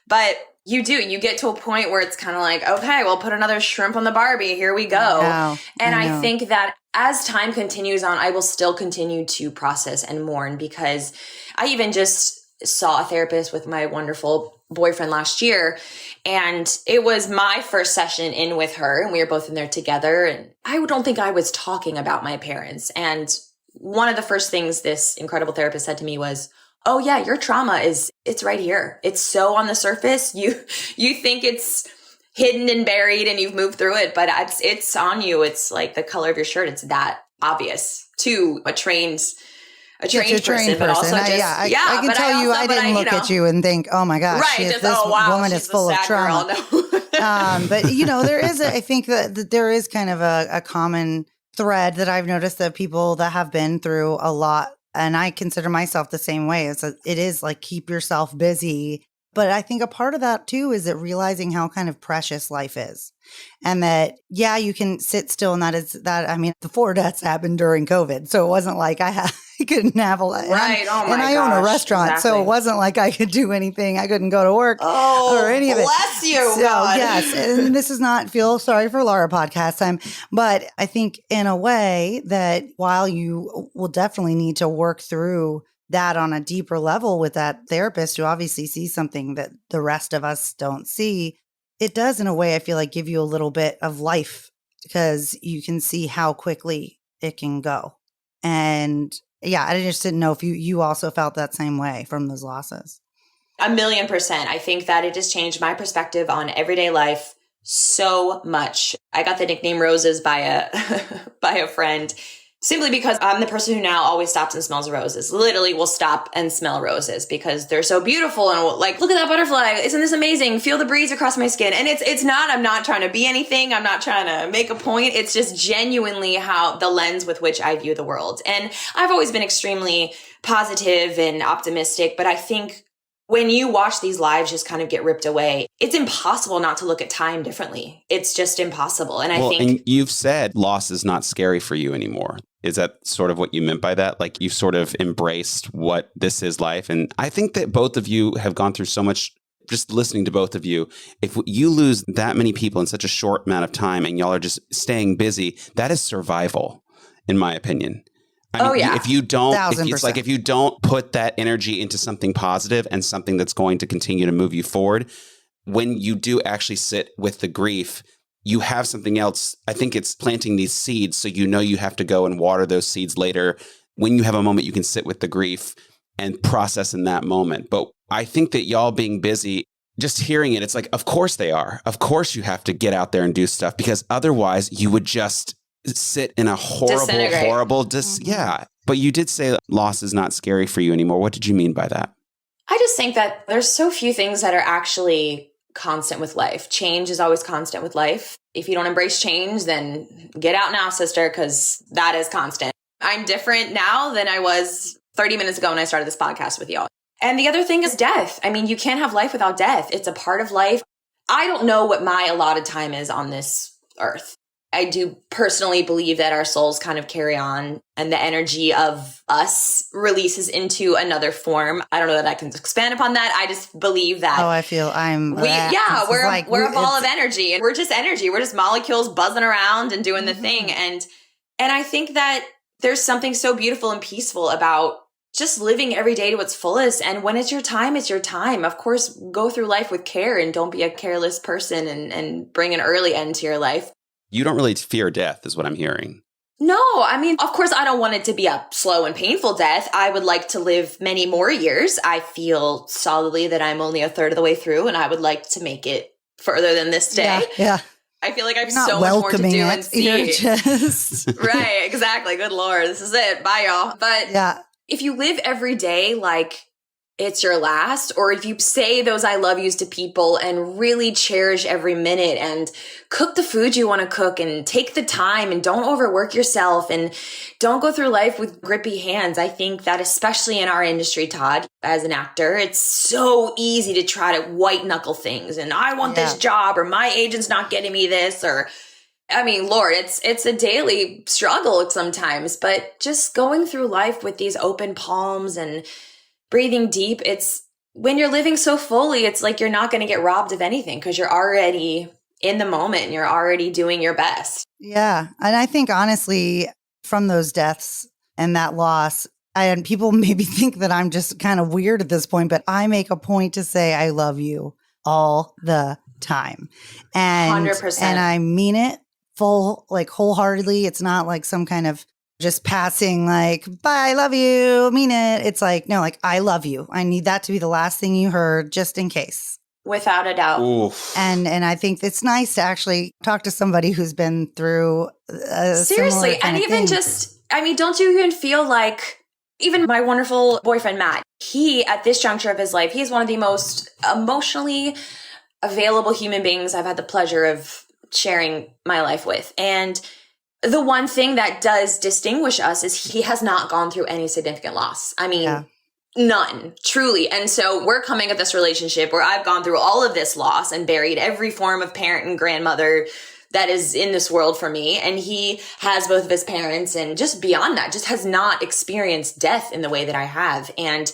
But you get to a point where it's kind of like, okay, we'll put another shrimp on the Barbie. Here we go. I think that as time continues on, I will still continue to process and mourn, because I even just saw a therapist with my wonderful boyfriend last year. And it was my first session in with her, and we were both in there together. And I don't think I was talking about my parents. And one of the first things this incredible therapist said to me was, oh yeah, your trauma it's right here. It's so on the surface. You think it's hidden and buried and you've moved through it, but it's on you. It's like the color of your shirt. It's that obvious to a trained person, but also just, I can tell you, I didn't look at you and think, oh my gosh, this woman is full of trauma. But there is, I think that there is kind of a common thread that I've noticed, that people that have been through a lot, and I consider myself the same way. It is like, keep yourself busy. But I think a part of that too is that realizing how kind of precious life is, and that, you can sit still. And the 4 deaths happened during COVID. So it wasn't like I couldn't have a lot. Right. Oh my gosh. And I own a restaurant. Exactly. So it wasn't like I could do anything. I couldn't go to work or any of it. Bless you. So God. Yes. And this is not Feel Sorry for Laura podcast time. But I think in a way that while you will definitely need to work through that on a deeper level with that therapist who obviously sees something that the rest of us don't see, it does in a way, I feel like, give you a little bit of life, because you can see how quickly it can go. And I just didn't know if you also felt that same way from those losses. 1,000,000%. I think that it just changed my perspective on everyday life so much. I got the nickname Roses by a friend, simply because I'm the person who now always stops and smells roses. Literally will stop and smell roses because they're so beautiful, and like, look at that butterfly. Isn't this amazing? Feel the breeze across my skin. And I'm not trying to be anything. I'm not trying to make a point. It's just genuinely how the lens with which I view the world. And I've always been extremely positive and optimistic, but I think when you watch these lives just kind of get ripped away, it's impossible not to look at time differently. It's just impossible. And I think... And you've said loss is not scary for you anymore. Is that sort of what you meant by that? Like, you've sort of embraced what this is life. And I think that both of you have gone through so much, just listening to both of you. If you lose that many people in such a short amount of time and y'all are just staying busy, that is survival, in my opinion. If you don't, if you don't put that energy into something positive and something that's going to continue to move you forward, when you do actually sit with the grief, you have something else. I think it's planting these seeds. So you have to go and water those seeds later. When you have a moment, you can sit with the grief and process in that moment. But I think that y'all being busy, just hearing it, it's like, of course they are. Of course you have to get out there and do stuff, because otherwise you would just sit in a horrible, But you did say loss is not scary for you anymore. What did you mean by that? I just think that there's so few things that are actually constant with life. Change is always constant with life. If you don't embrace change, then get out now, sister, because that is constant. I'm different now than I was 30 minutes ago when I started this podcast with y'all. And the other thing is death. I mean, you can't have life without death. It's a part of life. I don't know what my allotted time is on this earth. I do personally believe that our souls kind of carry on, and the energy of us releases into another form. I don't know that I can expand upon that. I just believe that. Oh, I feel we're a ball of energy, and we're just energy. We're just molecules buzzing around and doing the thing. And I think that there's something so beautiful and peaceful about just living every day to its fullest. And when it's your time, it's your time. Of course, go through life with care and don't be a careless person and bring an early end to your life. You don't really fear death is what I'm hearing. No, I mean, of course, I don't want it to be a slow and painful death. I would like to live many more years. I feel solidly that I'm only a third of the way through, and I would like to make it further than this day. Yeah. I feel like I have You're not so much more to do welcoming and it. see. You're just Right, exactly. Good Lord. This is it. Bye, y'all. But yeah. if you live every day like it's your last, or if you say those I love yous to people and really cherish every minute and cook the food you want to cook and take the time and don't overwork yourself and don't go through life with grippy hands. I think that especially in our industry, Todd, as an actor, it's so easy to try to white knuckle things. And I want this job, or my agent's not getting me this, or I mean, Lord, it's a daily struggle sometimes, but just going through life with these open palms and breathing deep, it's when you're living so fully, it's like you're not going to get robbed of anything because you're already in the moment and you're already doing your best. Yeah. And I think honestly, from those deaths and that loss, and people maybe think that I'm just kind of weird at this point, but I make a point to say I love you all the time. And 100%. And I mean it wholeheartedly. It's not like some kind of just passing like, bye, I love you, mean it. It's like, no, like, I love you. I need that to be the last thing you heard, just in case. Without a doubt. Oof. And I think it's nice to actually talk to somebody who's been through a seriously, and even just, I mean, don't you even feel like, even my wonderful boyfriend, Matt, he, at this juncture of his life, he is one of the most emotionally available human beings I've had the pleasure of sharing my life with. And the one thing that does distinguish us is he has not gone through any significant loss. I mean, none, truly. And so we're coming at this relationship where I've gone through all of this loss and buried every form of parent and grandmother that is in this world for me. And he has both of his parents, and just beyond that, just has not experienced death in the way that I have. And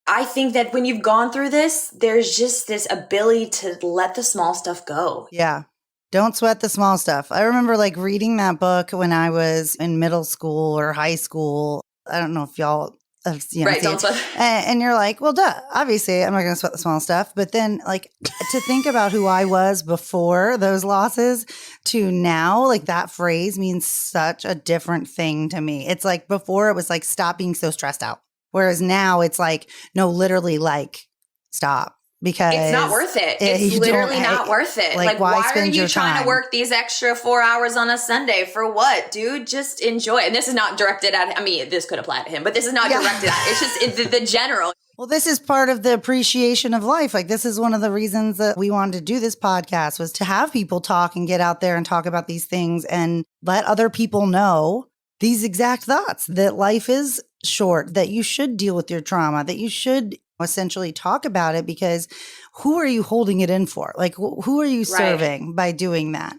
I think that when you've gone through this, there's just this ability to let the small stuff go. Yeah. Don't sweat the small stuff. I remember like reading that book when I was in middle school or high school. I don't know if y'all have seen right, don't it. sweat. And you're like, well, duh, obviously I'm not going to sweat the small stuff. But then like to think about who I was before those losses to now, like that phrase means such a different thing to me. It's like before it was like, stop being so stressed out. Whereas now it's like, no, literally like stop. Because it's not worth it. It's literally not worth it. Like why are you trying to work these extra 4 hours on a Sunday for what, dude? Just enjoy it. And this is not directed at, I mean, this could apply to him, but this is not directed at, it's just the general. Well, this is part of the appreciation of life. Like this is one of the reasons that we wanted to do this podcast, was to have people talk and get out there and talk about these things and let other people know these exact thoughts, that life is short, that you should deal with your trauma, that you should essentially talk about it, because who are you holding it in for? Like, who are you serving by doing that?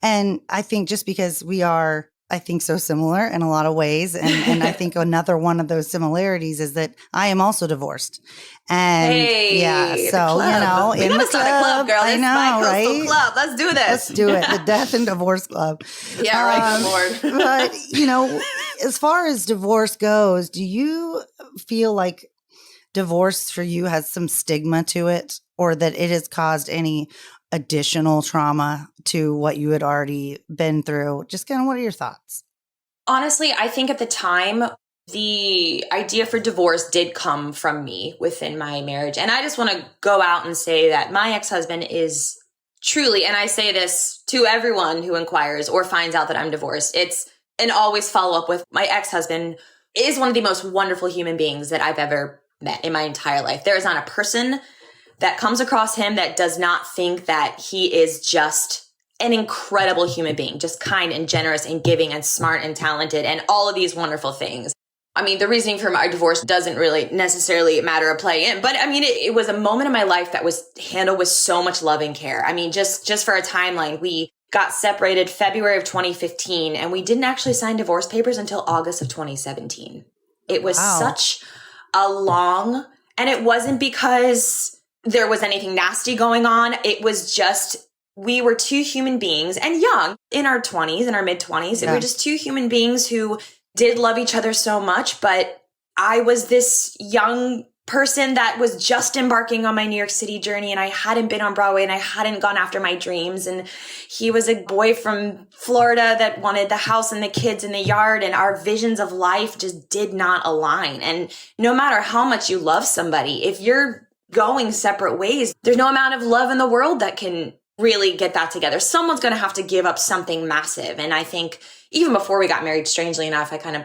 And I think just because we are, I think, so similar in a lot of ways. And I think another one of those similarities is that I am also divorced. And so, you know, we gotta start a club, girl. I know, right? Club. Let's do this. Let's do it. The Death and Divorce Club. Yeah, right, good Lord. But, you know, as far as divorce goes, do you feel like divorce for you has some stigma to it, or that it has caused any additional trauma to what you had already been through? Just kind of, what are your thoughts? Honestly, I think at the time, the idea for divorce did come from me within my marriage. And I just want to go out and say that my ex-husband is truly, and I say this to everyone who inquires or finds out that I'm divorced, it's an always follow up with, my ex-husband is one of the most wonderful human beings that I've ever met in my entire life. There is not a person that comes across him that does not think that he is just an incredible human being, just kind and generous and giving and smart and talented and all of these wonderful things. I mean, the reasoning for my divorce doesn't really necessarily matter or play in, but I mean, it was a moment in my life that was handled with so much love and care. I mean, just for a timeline, we got separated February of 2015, and we didn't actually sign divorce papers until August of 2017. It was such a long, and it wasn't because there was anything nasty going on. It was just, we were two human beings, and young, in our 20s, in our mid 20s. We were just two human beings who did love each other so much, but I was this young person that was just embarking on my New York City journey, and I hadn't been on Broadway and I hadn't gone after my dreams. And he was a boy from Florida that wanted the house and the kids in the yard, and our visions of life just did not align. And no matter how much you love somebody, if you're going separate ways, there's no amount of love in the world that can really get that together. Someone's going to have to give up something massive. And I think even before we got married, strangely enough, I kind of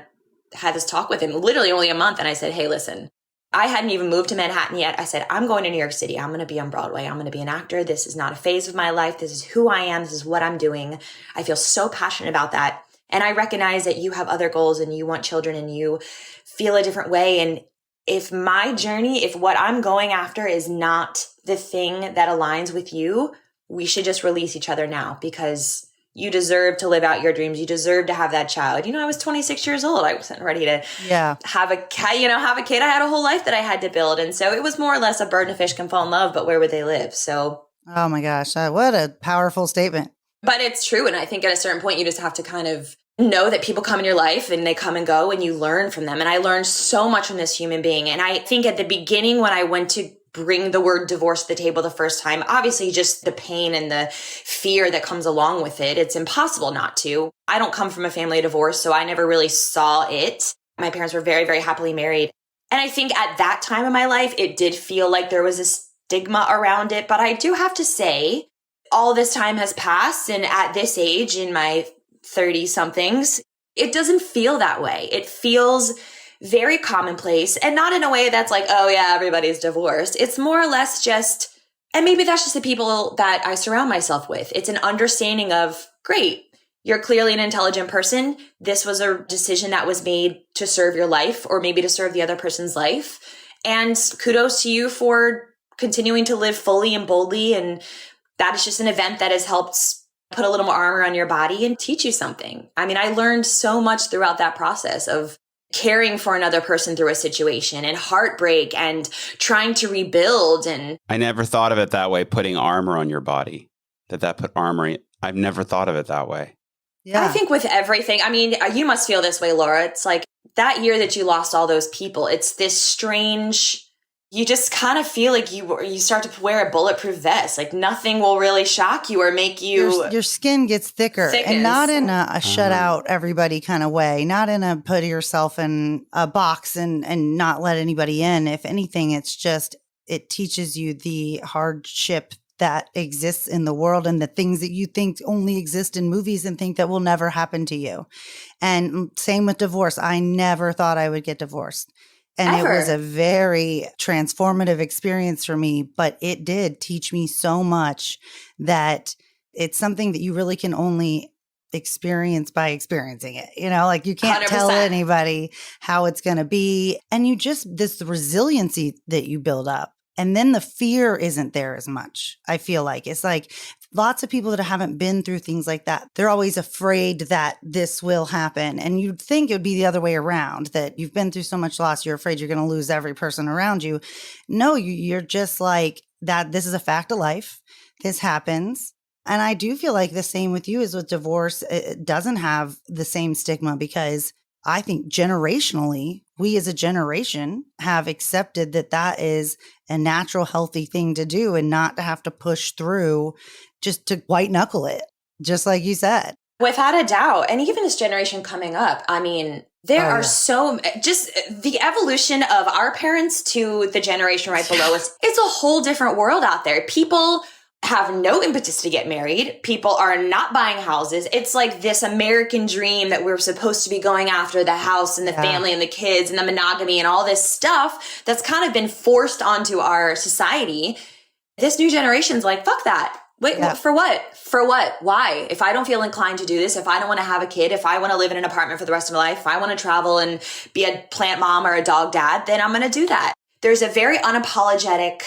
had this talk with him literally only a month. And I said, hey, listen, I hadn't even moved to Manhattan yet. I said, I'm going to New York City. I'm going to be on Broadway. I'm going to be an actor. This is not a phase of my life. This is who I am. This is what I'm doing. I feel so passionate about that. And I recognize that you have other goals and you want children and you feel a different way. And if my journey, if what I'm going after is not the thing that aligns with you, we should just release each other now, because you deserve to live out your dreams. You deserve to have that child. I was 26 years old. I wasn't ready to have a kid, have a kid. I had a whole life that I had to build. And so it was more or less a bird and a fish can fall in love, but where would they live? So. Oh my gosh. What a powerful statement. But it's true. And I think at a certain point, you just have to kind of know that people come in your life and they come and go and you learn from them. And I learned so much from this human being. And I think at the beginning when I went to bring the word divorce to the table the first time, obviously just the pain and the fear that comes along with it. It's impossible not to. I don't come from a family of divorce, so I never really saw it. My parents were very, very happily married. And I think at that time in my life, it did feel like there was a stigma around it. But I do have to say, all this time has passed. And at this age, in my 30-somethings, it doesn't feel that way. It feels very commonplace, and not in a way that's like, oh yeah, everybody's divorced. It's more or less just, and maybe that's just the people that I surround myself with. It's an understanding of, great, you're clearly an intelligent person. This was a decision that was made to serve your life or maybe to serve the other person's life. And kudos to you for continuing to live fully and boldly. And that is just an event that has helped put a little more armor on your body and teach you something. I mean, I learned so much throughout that process of caring for another person through a situation and heartbreak and trying to rebuild. And I never thought of it that way, putting armor on your body, that put armor. I've never thought of it that way. Yeah. I think with everything, I mean, you must feel this way, Laura. It's like that year that you lost all those people, it's this strange, you just kind of feel like you start to wear a bulletproof vest. Like nothing will really shock you or make you. Your skin gets thicker. And not in a shut out everybody kind of way, not in a put yourself in a box and not let anybody in. If anything, it's just, it teaches you the hardship that exists in the world and the things that you think only exist in movies and think that will never happen to you. And same with divorce. I never thought I would get divorced. And It was a very transformative experience for me, but it did teach me so much that it's something that you really can only experience by experiencing it. Like you can't 100%. Tell anybody how it's going to be. And this resiliency that you build up. And then the fear isn't there as much. I feel like it's like lots of people that haven't been through things like that, they're always afraid that this will happen. And you'd think it would be the other way around, that you've been through so much loss, you're afraid you're going to lose every person around you. No, you're just like that. This is a fact of life. This happens. And I do feel like the same with you as with divorce. It doesn't have the same stigma because I think generationally, we as a generation have accepted that is a natural, healthy thing to do and not to have to push through just to white knuckle it, just like you said. Without a doubt. And even this generation coming up, I mean, there are so just the evolution of our parents to the generation right below us. It's a whole different world out there. People have no impetus to get married. People are not buying houses. It's like this American dream that we're supposed to be going after, the house and the family and the kids and the monogamy and all this stuff that's kind of been forced onto our society. This new generation's like, fuck that. Wait, for what? For what? Why? If I don't feel inclined to do this, if I don't want to have a kid, if I want to live in an apartment for the rest of my life, if I want to travel and be a plant mom or a dog dad, then I'm going to do that. There's a very unapologetic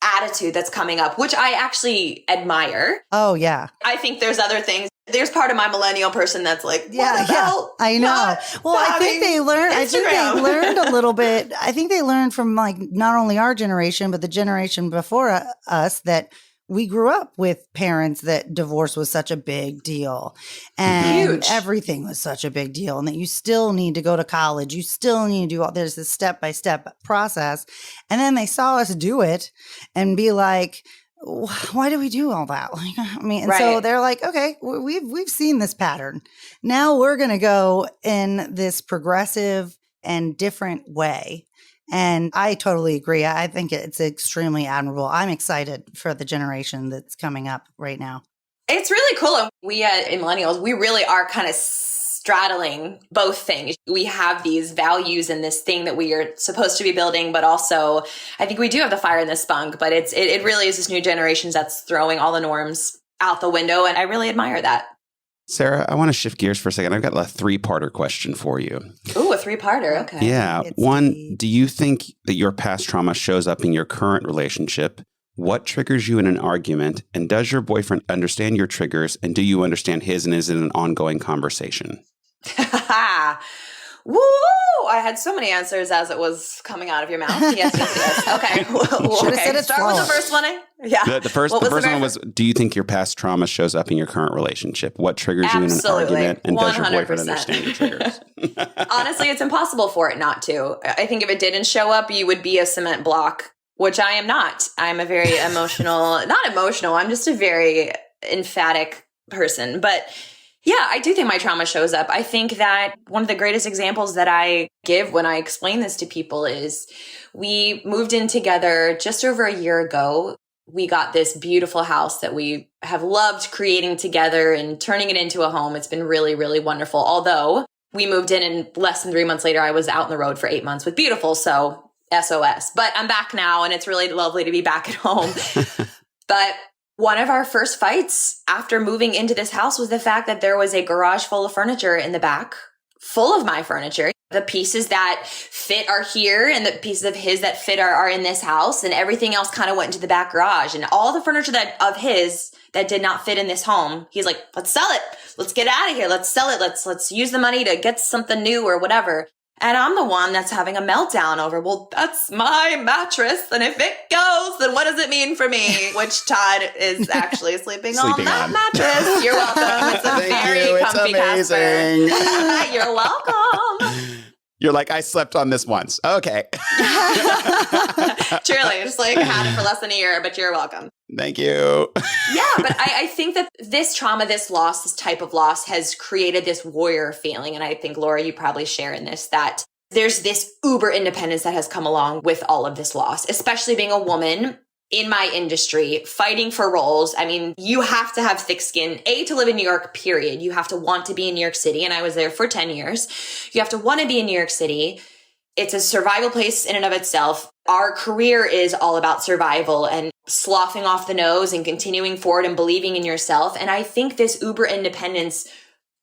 attitude that's coming up, which I actually admire. Oh, yeah. I think there's other things. There's part of my millennial person that's like, I know. Well, I think they learned a little bit. I think they learned from like not only our generation, but the generation before us that we grew up with parents that divorce was such a big deal and Huge. everything was such a big deal, and that you still need to go to college. You still need to do all, there's this step-by-step process. And then they saw us do it and be like, why do we do all that? Like, I mean, and so they're like, okay, we've seen this pattern. Now we're going to go in this progressive and different way. And I totally agree. I think it's extremely admirable. I'm excited for the generation that's coming up right now. It's really cool. And we in millennials, we really are kind of straddling both things. We have these values and this thing that we are supposed to be building, but also I think we do have the fire and the spunk, but it really is this new generation that's throwing all the norms out the window. And I really admire that. Sarah, I want to shift gears for a second. I've got a 3-parter question for you. Ooh, a 3-parter. Okay. Yeah. One, do you think that your past trauma shows up in your current relationship? What triggers you in an argument? And does your boyfriend understand your triggers? And do you understand his? And is it an ongoing conversation? Woo! I had so many answers as it was coming out of your mouth. Yes. Okay. Okay. Start with the first one. Yeah. The first one was, do you think your past trauma shows up in your current relationship? What triggers you in an argument? And 100%. Does your boyfriend understand your triggers? Honestly, it's impossible for it not to. I think if it didn't show up, you would be a cement block, which I am not. I'm a very not emotional. I'm just a very emphatic person. But yeah, I do think my trauma shows up. I think that one of the greatest examples that I give when I explain this to people is we moved in together just over a year ago. We got this beautiful house that we have loved creating together and turning it into a home. It's been really, really wonderful. Although we moved in and less than 3 months later, I was out on the road for 8 months with beautiful. So SOS. But I'm back now and it's really lovely to be back at home. But one of our first fights after moving into this house was the fact that there was a garage full of furniture in the back, full of my furniture. The pieces that fit are here and the pieces of his that fit are in this house, and everything else kind of went into the back garage. And all the furniture of his that did not fit in this home, he's like, let's sell it. Let's get out of here. Let's sell it. Let's use the money to get something new or whatever. And I'm the one that's having a meltdown over, well, that's my mattress. And if it goes, then what does it mean for me? Which Todd is actually sleeping on that mattress. You're welcome. It's a very comfy Casper. You're welcome. You're like, I slept on this once. Okay. Truly, just like had it for less than a year, but you're welcome. Thank you. Yeah, but I think that this trauma, this loss, this type of loss has created this warrior feeling. And I think, Laura, you probably share in this, that there's this uber independence that has come along with all of this loss, especially being a woman in my industry, fighting for roles. I mean, you have to have thick skin, to live in New York, period. You have to want to be in New York City. And I was there for 10 years. You have to want to be in New York City. It's a survival place in and of itself. Our career is all about survival and sloughing off the nose and continuing forward and believing in yourself. And I think this uber independence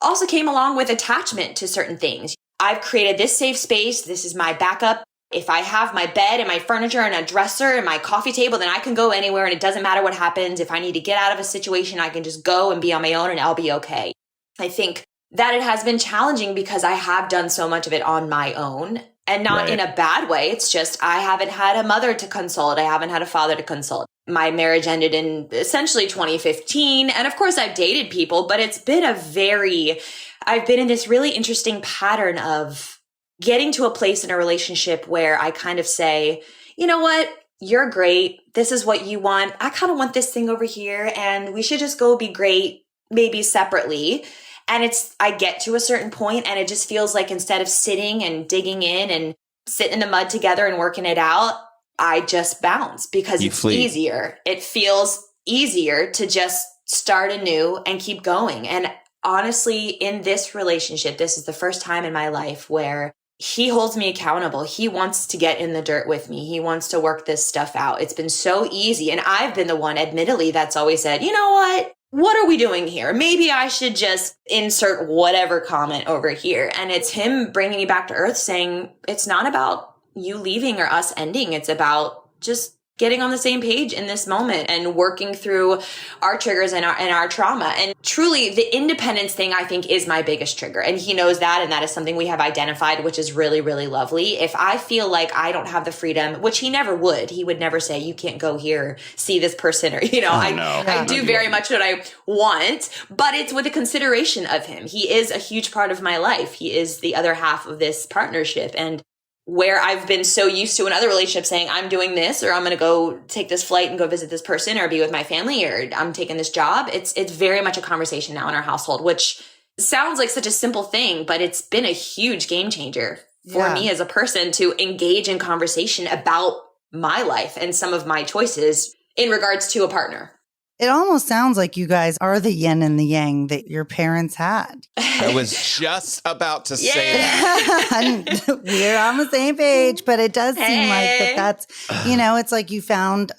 also came along with attachment to certain things. I've created this safe space. This is my backup. If I have my bed and my furniture and a dresser and my coffee table, then I can go anywhere and it doesn't matter what happens. If I need to get out of a situation, I can just go and be on my own and I'll be okay. I think that it has been challenging because I have done so much of it on my own. And not in a bad way. It's just I haven't had a mother to consult. I haven't had a father to consult. My marriage ended in essentially 2015. And of course, I've dated people, but it's been I've been in this really interesting pattern of getting to a place in a relationship where I kind of say, you know what? You're great. This is what you want. I kind of want this thing over here. And we should just go be great, maybe separately. And I get to a certain point and it just feels like instead of sitting and digging in and sitting in the mud together and working it out, I just bounce because it's easier. It feels easier to just start anew and keep going. And honestly, in this relationship, this is the first time in my life where he holds me accountable. He wants to get in the dirt with me. He wants to work this stuff out. It's been so easy. And I've been the one, admittedly, that's always said, you know what? What are we doing here? Maybe I should just insert whatever comment over here. And it's him bringing me back to earth saying, it's not about you leaving or us ending. It's about just getting on the same page in this moment and working through our triggers and our trauma. And truly, the independence thing, I think, is my biggest trigger. And he knows that. And that is something we have identified, which is really, really lovely. If I feel like I don't have the freedom, which he never would, he would never say, you can't go here, see this person, or, I do very much what I want, but it's with the consideration of him. He is a huge part of my life. He is the other half of this partnership. And where I've been so used to in other relationships saying, I'm doing this, or I'm going to go take this flight and go visit this person, or be with my family, or I'm taking this job. It's very much a conversation now in our household, which sounds like such a simple thing, but it's been a huge game changer for me as a person to engage in conversation about my life and some of my choices in regards to a partner. It almost sounds like you guys are the yin and the yang that your parents had. I was just about to say that. We're on the same page, but it does seem like that's, it's like you found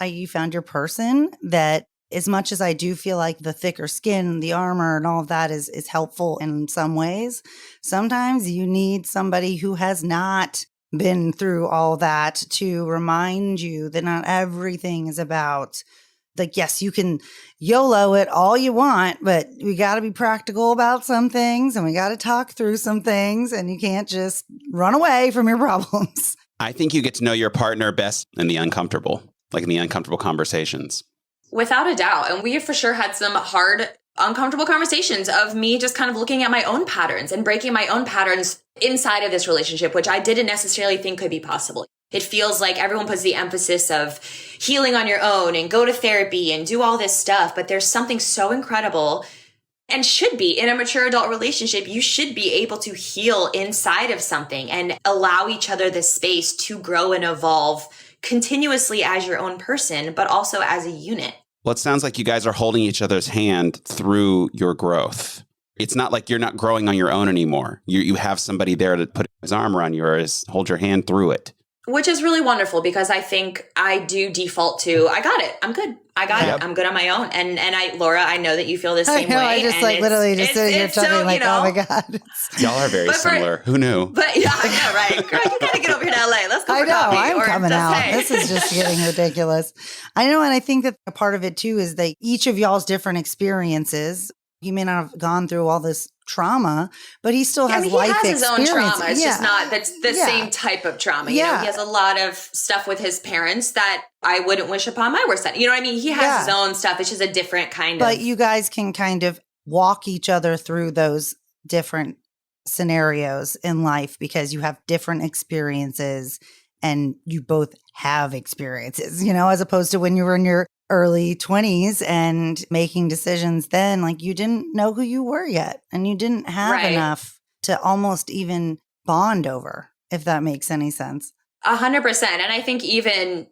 your person that, as much as I do feel like the thicker skin, the armor and all of that is helpful in some ways, sometimes you need somebody who has not been through all that to remind you that not everything is about, like, yes, you can YOLO it all you want, but we got to be practical about some things and we got to talk through some things, and you can't just run away from your problems. I think you get to know your partner best in the uncomfortable, like in the uncomfortable conversations. Without a doubt. And we have for sure had some hard, uncomfortable conversations of me just kind of looking at my own patterns and breaking my own patterns inside of this relationship, which I didn't necessarily think could be possible. It feels like everyone puts the emphasis of healing on your own and go to therapy and do all this stuff. But there's something so incredible, and should be in a mature adult relationship. You should be able to heal inside of something and allow each other the space to grow and evolve continuously as your own person, but also as a unit. Well, it sounds like you guys are holding each other's hand through your growth. It's not like you're not growing on your own anymore. You have somebody there to put his arm around you or hold your hand through it. Which is really wonderful, because I think I do default to, I got it. I'm good. I got it. I'm good on my own. And Laura, I know that you feel the same way. I just literally just sitting here talking so, oh my God. Y'all are very similar. Who knew? But yeah, I know, right? Girl, you got to get over here to LA. Let's go for coffee. I'm coming out. Hey. This is just getting ridiculous. I know. And I think that a part of it too is that each of y'all's different experiences, he may not have gone through all this trauma, but he still has life experience. He has his own trauma. It's just not the same type of trauma. You know, he has a lot of stuff with his parents that I wouldn't wish upon my worst enemy. You know what I mean? He has his own stuff. It's just a different kind of. But you guys can kind of walk each other through those different scenarios in life because you have different experiences and you both have experiences, as opposed to when you were in your early 20s and making decisions then, like you didn't know who you were yet and you didn't have enough to almost even bond over, if that makes any sense. 100%. And I think even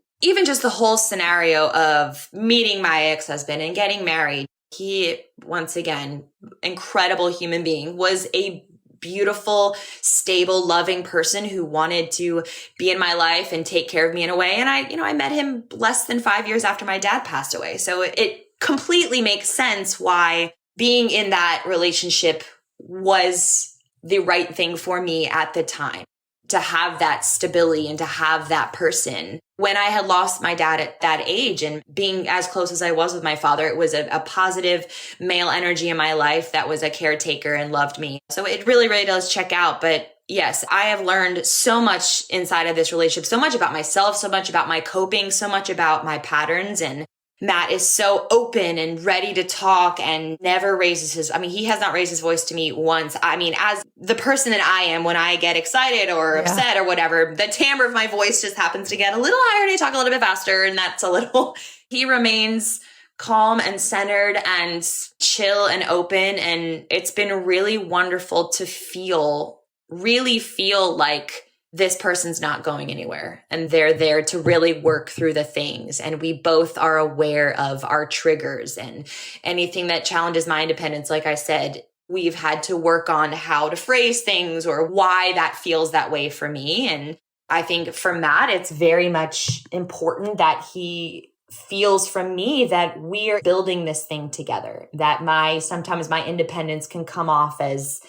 just the whole scenario of meeting my ex-husband and getting married, he, once again, incredible human being, was a beautiful, stable, loving person who wanted to be in my life and take care of me in a way. And I met him less than 5 years after my dad passed away. So it completely makes sense why being in that relationship was the right thing for me at the time, to have that stability and to have that person. When I had lost my dad at that age and being as close as I was with my father, it was a positive male energy in my life that was a caretaker and loved me. So it really, really does check out. But yes, I have learned so much inside of this relationship, so much about myself, so much about my coping, so much about my patterns. And Matt is so open and ready to talk and never raises he has not raised his voice to me once. As the person that I am, when I get excited or upset or whatever, the timbre of my voice just happens to get a little higher and I talk a little bit faster, and that's a little, he remains calm and centered and chill and open. And it's been really wonderful to really feel like this person's not going anywhere and they're there to really work through the things. And we both are aware of our triggers and anything that challenges my independence. Like I said, we've had to work on how to phrase things or why that feels that way for me. And I think for Matt, it's very much important that he feels from me that we're building this thing together, that sometimes my independence can come off as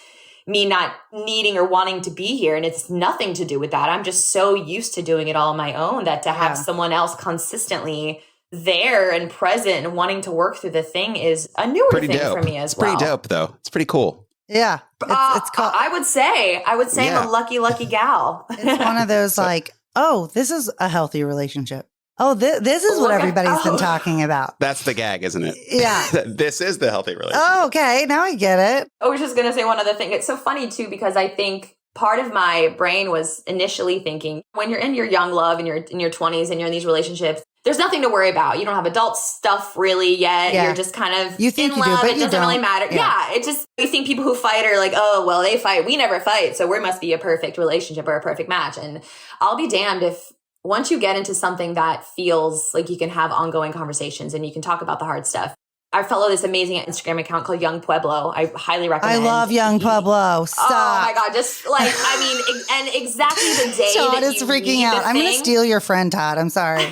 me not needing or wanting to be here. And it's nothing to do with that. I'm just so used to doing it all on my own that to have someone else consistently there and present and wanting to work through the thing is a newer thing for me as well. It's pretty dope, though. It's pretty cool. Yeah. It's called, I would say I'm a lucky gal. It's one of those like, oh, this is a healthy relationship. Oh, this is what everybody's been talking about. That's the gag, isn't it? Yeah. This is the healthy relationship. Oh, okay. Now I get it. I was just going to say one other thing. It's so funny, too, because I think part of my brain was initially thinking when you're in your young love and you're in your 20s and you're in these relationships, there's nothing to worry about. You don't have adult stuff really yet. Yeah. You're just kind of you think in you love. Do, but it doesn't really matter. Yeah. It just, you think people who fight are like, oh, well, they fight. We never fight. So we must be a perfect relationship or a perfect match. And I'll be damned if once you get into something that feels like you can have ongoing conversations and you can talk about the hard stuff. I follow this amazing Instagram account called Young Pueblo. I highly recommend. I love Young Pueblo. Stop. Oh my God. Just like, I mean, and exactly the day Todd that is freaking out. I'm going to steal your friend, Todd. I'm sorry.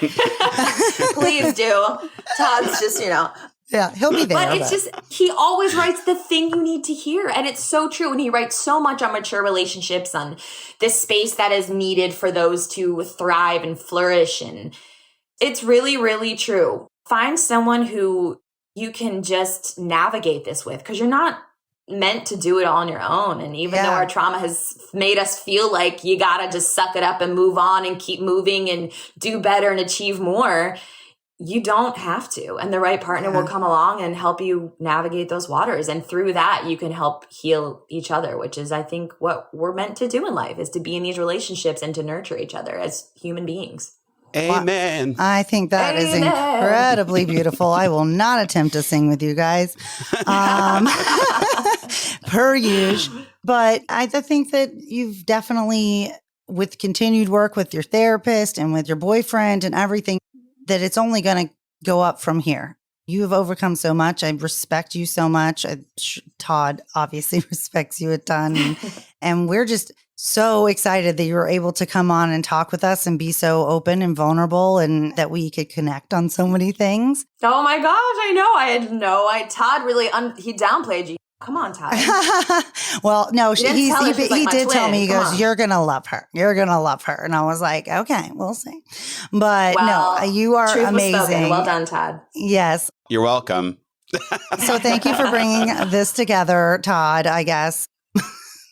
Please do. Todd's just, Yeah, he'll be there. But it's just, he always writes the thing you need to hear. And it's so true. And he writes so much on mature relationships, on this space that is needed for those to thrive and flourish. And it's really, really true. Find someone who you can just navigate this with, because you're not meant to do it all on your own. And even though our trauma has made us feel like you got to just suck it up and move on and keep moving and do better and achieve more, you don't have to. And the right partner will come along and help you navigate those waters. And through that, you can help heal each other, which is, I think, what we're meant to do in life, is to be in these relationships and to nurture each other as human beings. Amen. I think that is incredibly beautiful. I will not attempt to sing with you guys, per usual. But I think that you've definitely, with continued work with your therapist and with your boyfriend and everything, that it's only going to go up from here. You have overcome so much. I respect you so much. Todd obviously respects you a ton. And we're just so excited that you were able to come on and talk with us and be so open and vulnerable, and that we could connect on so many things. Oh my gosh, I know. Todd really, he downplayed you. Come on, Todd. Well, no, he did tell me, he goes, you're going to love her. You're going to love her. And I was like, okay, we'll see. But no, you are amazing. Well done, Todd. Yes. You're welcome. So thank you for bringing this together, Todd, I guess.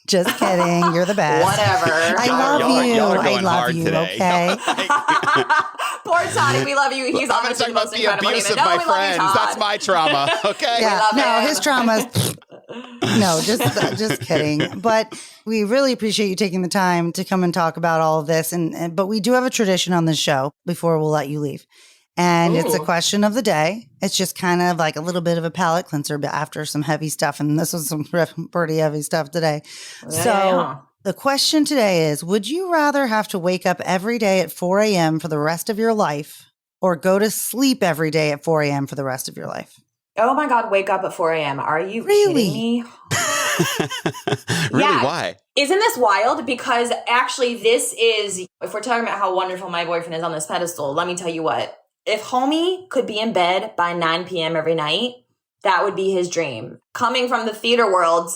Just kidding. You're the best. Whatever. I love you. Y'all are going I love hard you, today. Okay? Poor Toddy. We love you. He's honestly the most incredible human. Abuse of my friends. That's my trauma. Okay. Yeah. His trauma's. No, just kidding. But we really appreciate you taking the time to come and talk about all of this. But we do have a tradition on this show before we'll let you leave. And it's a question of the day. It's just kind of like a little bit of a palate cleanser after some heavy stuff. And this was some pretty heavy stuff today. The question today is, would you rather have to wake up every day at 4 a.m. for the rest of your life, or go to sleep every day at 4 a.m. for the rest of your life? Oh my God, wake up at 4 a.m. Are you kidding me? Really? Why? Isn't this wild? Because actually this is, if we're talking about how wonderful my boyfriend is on this pedestal, let me tell you what. If homie could be in bed by 9 p.m. every night, that would be his dream. Coming from the theater world,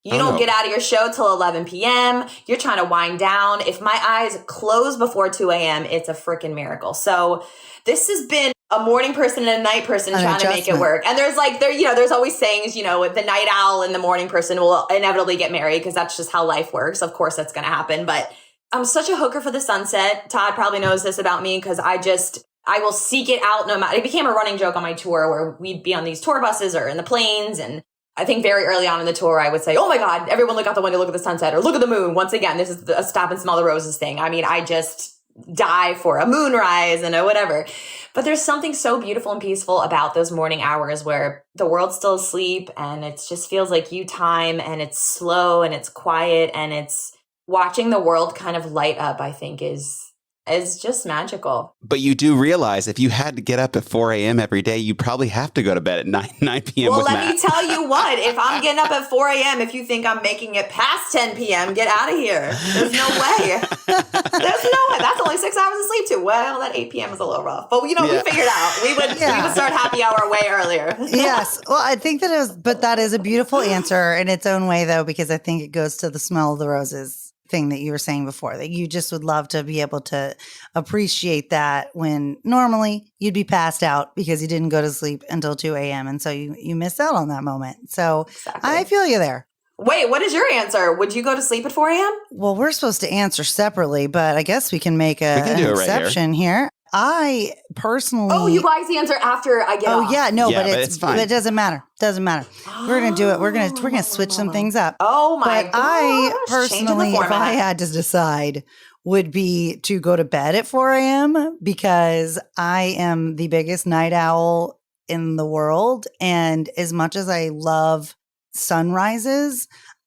you don't get out of your show till 11 p.m. You're trying to wind down. If my eyes close before 2 a.m., it's a freaking miracle. So this has been a morning person and a night person trying to make it work. And there's always sayings, the night owl and the morning person will inevitably get married, because that's just how life works. Of course, that's going to happen. But I'm such a hooker for the sunset. Todd probably knows this about me, because I will seek it out no matter. It became a running joke on my tour where we'd be on these tour buses or in the planes. And I think very early on in the tour, I would say, oh my God, everyone look out the window, look at the sunset, or look at the moon. Once again, this is a stop and smell the roses thing. I mean, I just die for a moonrise and a whatever. But there's something so beautiful and peaceful about those morning hours where the world's still asleep and it just feels like you time, and it's slow and it's quiet, and it's watching the world kind of light up, I think is is just magical. But you do realize if you had to get up at 4 a.m. every day, you probably have to go to bed at 9 p.m. Well, with let Matt. me tell you what, if I'm getting up at 4 a.m., if you think I'm making it past 10 p.m., get out of here. There's no way. There's no way. That's only 6 hours of sleep too. Well, that 8 p.m. is a little rough. But, we figured out. We would start happy hour way earlier. Yes. Well, I think that is a beautiful answer in its own way, though, because I think it goes to the smell of the roses thing that you were saying before, that you just would love to be able to appreciate that when normally you'd be passed out because you didn't go to sleep until 2 a.m. And so you missed out on that moment. So exactly. I feel you there. Wait, what is your answer? Would you go to sleep at 4 a.m.? Well, we're supposed to answer separately, but I guess we can make an exception here. I personally... Oh, you guys answer after I get off. Oh, yeah. No, but it's fine. But it doesn't matter. Doesn't matter. We're going to do it. We're going to switch some things up. Oh, my God. I personally, if I had to decide, would be to go to bed at 4 a.m. because I am the biggest night owl in the world. And as much as I love sunrises,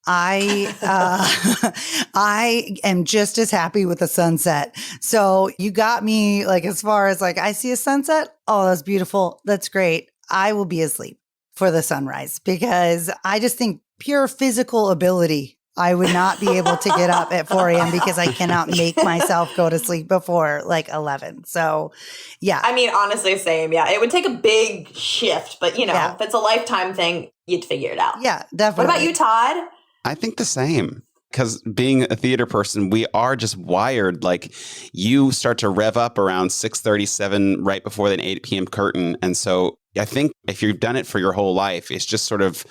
I am just as happy with the sunset. So you got me as far as I see a sunset. Oh, that's beautiful. That's great. I will be asleep for the sunrise because I just think pure physical ability. I would not be able to get up at 4 a.m. because I cannot make myself go to sleep before 11. So, yeah. I mean, honestly, same. Yeah. It would take a big shift, but if it's a lifetime thing, you'd figure it out. Yeah, definitely. What about you, Todd? I think the same. Because being a theater person, we are just wired. You start to rev up around 6:37 right before the 8 p.m. curtain. And so I think if you've done it for your whole life, it's just sort of,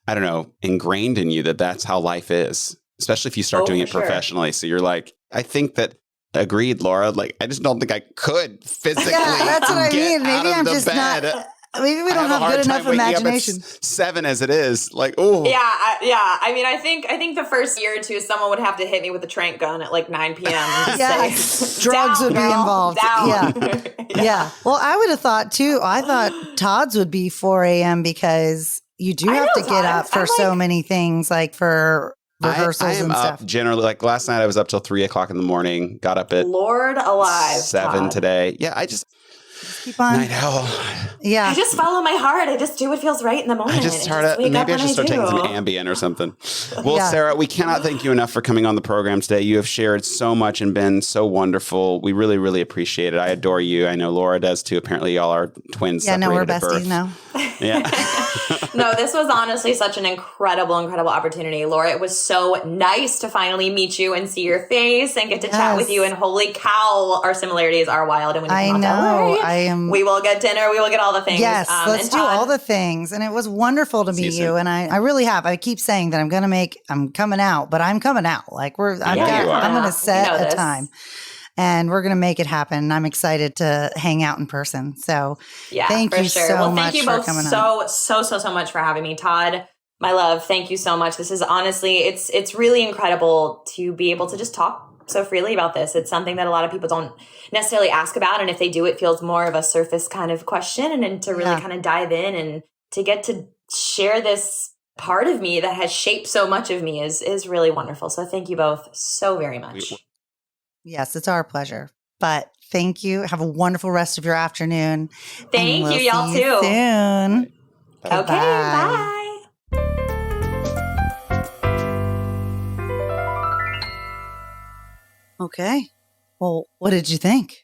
I don't know, ingrained in you that that's how life is, especially if you start doing it professionally. So you're I think that, agreed, Laura, I just don't think I could physically that's what I mean. Maybe I'm just bed. not... Maybe we don't have good enough imagination. 7 as it is. Oh. Yeah. I mean, I think the first year or two, someone would have to hit me with a trank gun at 9 p.m. and say, drugs down, would girl, be involved. Down. Yeah. Well, I would have thought too. I thought Todd's would be 4 a.m. because you do have to get up for so many things, for rehearsals and stuff. Up generally, last night I was up till 3 o'clock in the morning. Got up at Lord alive 7 Todd. Today. Yeah, I just keep on. Night owl. Yeah. I just follow my heart. I just do what feels right in the moment. Maybe I should start taking some Ambien or something. Well, Sarah, we cannot thank you enough for coming on the program today. You have shared so much and been so wonderful. We really, really appreciate it. I adore you. I know Laura does too. Apparently, y'all are twins. Yeah, no, we're separated at besties birth. now. Yeah. No, this was honestly such an incredible opportunity. Laura, it was so nice to finally meet you and see your face and get to chat with you. And holy cow, our similarities are wild. And when you come out that way, we will get dinner. We will get all the things. Yes, let's do all the things. And it was wonderful to meet you. And I really have. I keep saying that I'm coming out, but I'm coming out. I'm going to set a time. And we're going to make it happen. I'm excited to hang out in person. So thank you so much for coming on. So much for having me, Todd. My love, thank you so much. This is honestly, it's really incredible to be able to just talk so freely about this. It's something that a lot of people don't necessarily ask about. And if they do, it feels more of a surface kind of question. And then to really kind of dive in and to get to share this part of me that has shaped so much of me is really wonderful. So thank you both so very much. Yes, it's our pleasure. But thank you. Have a wonderful rest of your afternoon. Thank you, y'all too. Soon. Okay, bye. Okay. Well, what did you think?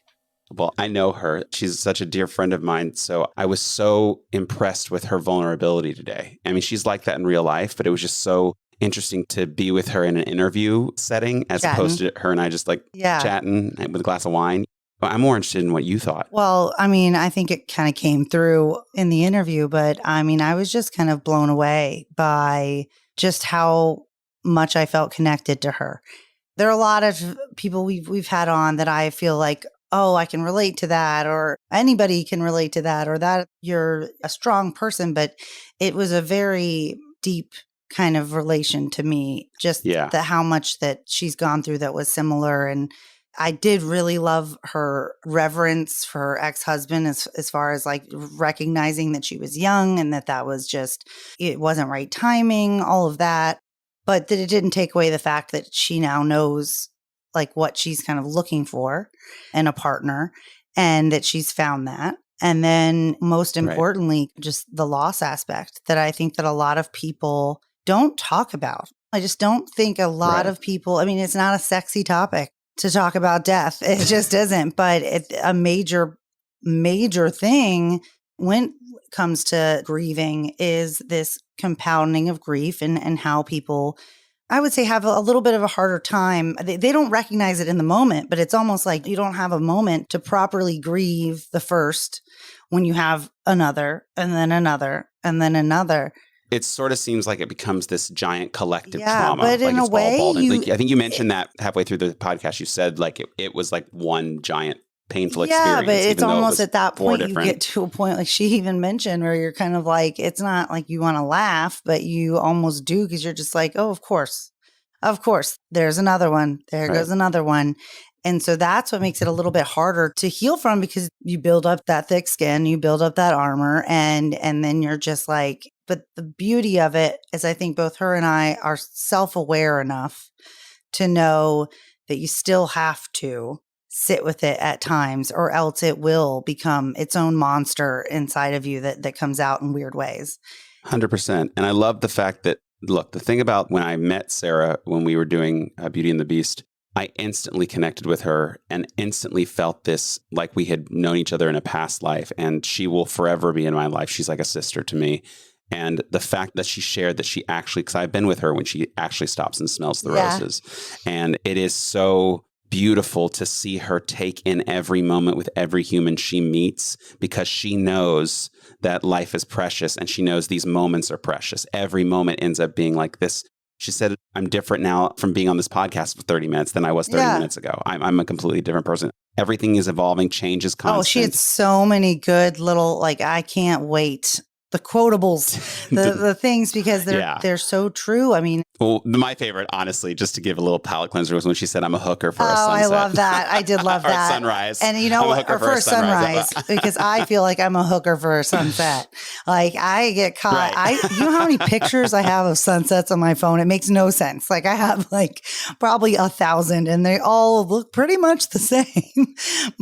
Well, I know her. She's such a dear friend of mine. So I was so impressed with her vulnerability today. I mean, she's like that in real life, but it was just so interesting to be with her in an interview setting as opposed to her and I just chatting with a glass of wine. But I'm more interested in what you thought. Well, I mean, I think it kind of came through in the interview, but I mean, I was just kind of blown away by just how much I felt connected to her. There are a lot of people we've had on that I feel like, oh, I can relate to that, or anybody can relate to that, or that you're a strong person. But it was a very deep kind of relation to me, just how much that she's gone through that was similar. And I did really love her reverence for her ex-husband as far as recognizing that she was young and that was just, it wasn't right timing, all of that. But that it didn't take away the fact that she now knows like what she's kind of looking for in a partner, and that she's found that. And then most importantly, just the loss aspect that I think that a lot of people don't talk about. I just don't think a lot of people, I mean, it's not a sexy topic to talk about death. It just isn't. But it's a major thing when it comes to grieving is this compounding of grief and how people, I would say, have a little bit of a harder time. They don't recognize it in the moment, but it's almost like you don't have a moment to properly grieve the first when you have another and then another and then another. It sort of seems like it becomes this giant collective trauma. But like in a way, I think you mentioned that halfway through the podcast. You said like it was like one giant painful experience. Yeah, but it's almost at that point different. You get to a point like she even mentioned where you're kind of like, it's not like you want to laugh, but you almost do because you're just like, oh, of course, there's another one. There goes another one. And so that's what makes it a little bit harder to heal from because you build up that thick skin, you build up that armor, and then you're just like, but the beauty of it is I think both her and I are self-aware enough to know that you still have to sit with it at times or else it will become its own monster inside of you that comes out in weird ways. 100%. And I love the fact that, look, the thing about when I met Sara, when we were doing Beauty and the Beast, I instantly connected with her and instantly felt this like we had known each other in a past life. And she will forever be in my life. She's like a sister to me. And the fact that she shared that she actually, because I've been with her when she actually stops and smells the roses. And it is so beautiful to see her take in every moment with every human she meets because she knows that life is precious and she knows these moments are precious. Every moment ends up being like this. She said, I'm different now from being on this podcast for 30 minutes than I was 30 minutes ago. I'm a completely different person. Everything is evolving, change is constant. Oh, she had so many good little, like, I can't wait. The quotables, the things, because they're so true. I mean, well, my favorite, honestly, just to give a little palate cleanser, was when she said, "I'm a hooker for a sunset." I love that. I did love that. Or sunrise. And you know what? Or for a sunrise, because I feel like I'm a hooker for a sunset. Like I get caught. You know how many pictures I have of sunsets on my phone? It makes no sense. Like I have like probably 1,000, and they all look pretty much the same.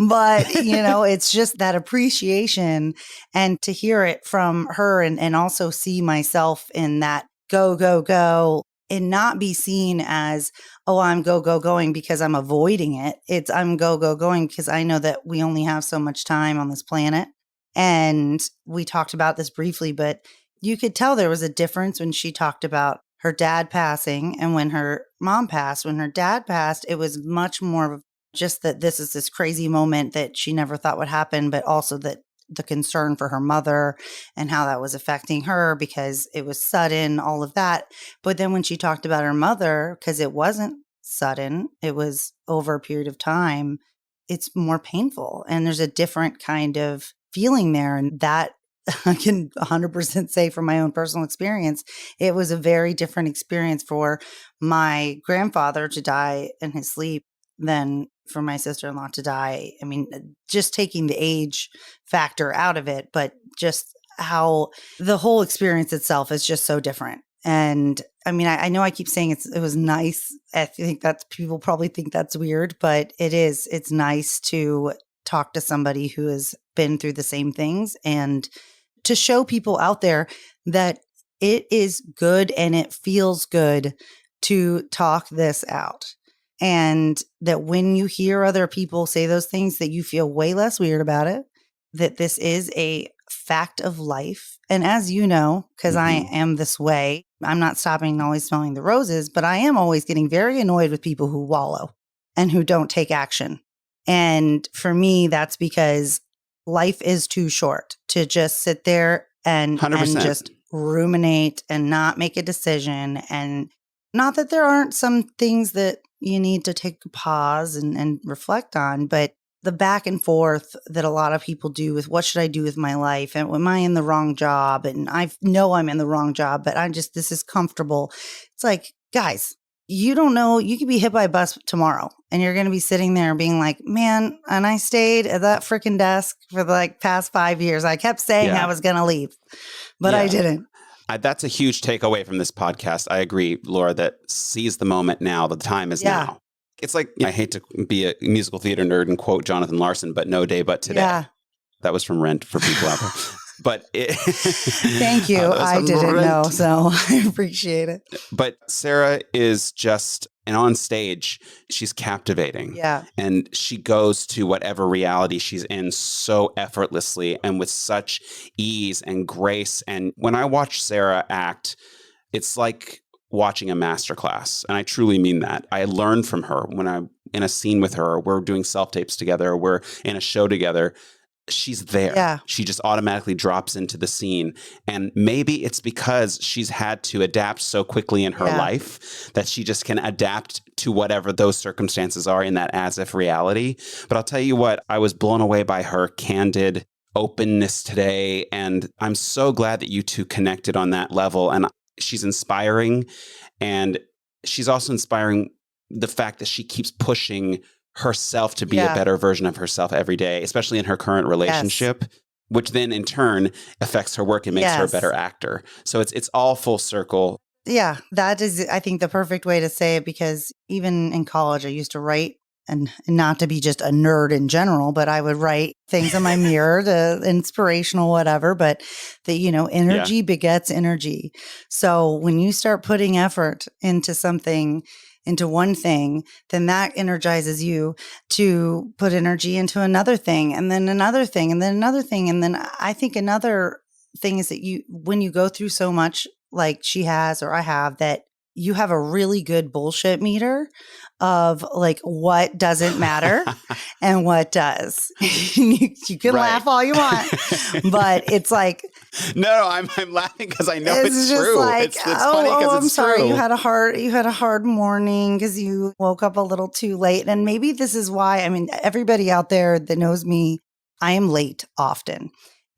But you know, it's just that appreciation, and to hear it from her and also see myself in that go and not be seen as, oh, I'm going because I'm avoiding it. It's I'm going because I know that we only have so much time on this planet. And we talked about this briefly, but you could tell there was a difference when she talked about her dad passing and when her mom passed. When her dad passed, it was much more of just that this is this crazy moment that she never thought would happen, but also that the concern for her mother and how that was affecting her because it was sudden, all of that. But then when she talked about her mother, because it wasn't sudden, it was over a period of time, it's more painful. And there's a different kind of feeling there. And that I can 100% say from my own personal experience, it was a very different experience for my grandfather to die in his sleep than for my sister-in-law to die. I mean, just taking the age factor out of it, but just how the whole experience itself is just so different. And I mean, I know I keep saying it was nice. I think that's, people probably think that's weird, but it is. It's nice to talk to somebody who has been through the same things and to show people out there that it is good and it feels good to talk this out. And that when you hear other people say those things, that you feel way less weird about it, that this is a fact of life. And as you know, because I am this way, I'm not stopping always smelling the roses, but I am always getting very annoyed with people who wallow and who don't take action. And for me, that's because life is too short to just sit there and just ruminate and not make a decision. And not that there aren't some things that you need to take a pause and reflect on, but the back and forth that a lot of people do with what should I do with my life? And am I in the wrong job? And I know I'm in the wrong job, but this is comfortable. It's like, guys, you don't know, you could be hit by a bus tomorrow and you're going to be sitting there being like, man, and I stayed at that freaking desk for the like past 5 years. I kept saying I was going to leave, but I didn't. That's a huge takeaway from this podcast. I agree, Laura, that seize the moment now. The time is now. It's like, I hate to be a musical theater nerd and quote Jonathan Larson, but no day but today. Yeah. That was from Rent for people out there. But thank you. I didn't know, so I appreciate it. But Sara is just, and on stage, she's captivating. Yeah. And she goes to whatever reality she's in so effortlessly and with such ease and grace. And when I watch Sara act, it's like watching a masterclass. And I truly mean that. I learn from her when I'm in a scene with her, or we're doing self-tapes together, or we're in a show together. She's there. Yeah. She just automatically drops into the scene. And maybe it's because she's had to adapt so quickly in her life that she just can adapt to whatever those circumstances are in that as if reality. But I'll tell you what, I was blown away by her candid openness today. And I'm so glad that you two connected on that level. And she's inspiring. And she's also inspiring the fact that she keeps pushing herself to be a better version of herself every day, especially in her current relationship, which then in turn affects her work and makes her a better actor. So it's all full circle. Yeah, that is, I think, the perfect way to say it, because even in college, I used to write, and not to be just a nerd in general, but I would write things on my mirror, to inspirational, whatever, but that, energy begets energy. So when you start putting effort into something, into one thing, then that energizes you to put energy into another thing, and then another thing, and then another thing. And then I think another thing is that when you go through so much like she has, or I have, that you have a really good bullshit meter of like what doesn't matter and what does. You can laugh all you want, but it's like, no, I'm laughing because I know it's just true. Like, it's funny because I'm it's sorry. true. You had a hard morning because you woke up a little too late. And maybe this is why, I mean, everybody out there that knows me, I am late often.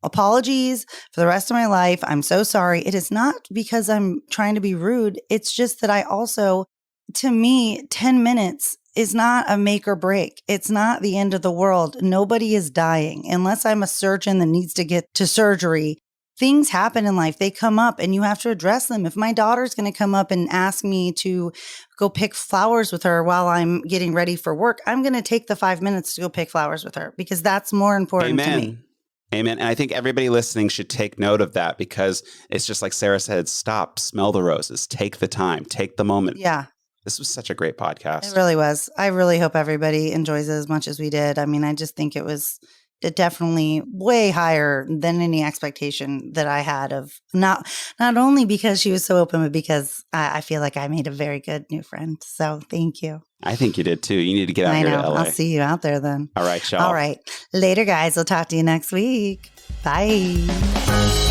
Apologies for the rest of my life. I'm so sorry. It is not because I'm trying to be rude. It's just that I also, to me, 10 minutes is not a make or break. It's not the end of the world. Nobody is dying unless I'm a surgeon that needs to get to surgery. Things happen in life. They come up and you have to address them. If my daughter's going to come up and ask me to go pick flowers with her while I'm getting ready for work, I'm going to take the 5 minutes to go pick flowers with her, because that's more important to me. Amen. And I think everybody listening should take note of that, because it's just like Sara said, stop, smell the roses, take the time, take the moment. Yeah. This was such a great podcast. It really was. I really hope everybody enjoys it as much as we did. I mean, I just think it was definitely way higher than any expectation that I had of not only because she was so open, but because I feel like I made a very good new friend. So thank you. I think you did too. You need to get out here to LA. I'll see you out there then. All right, y'all. All right. Later, guys. We'll talk to you next week. Bye.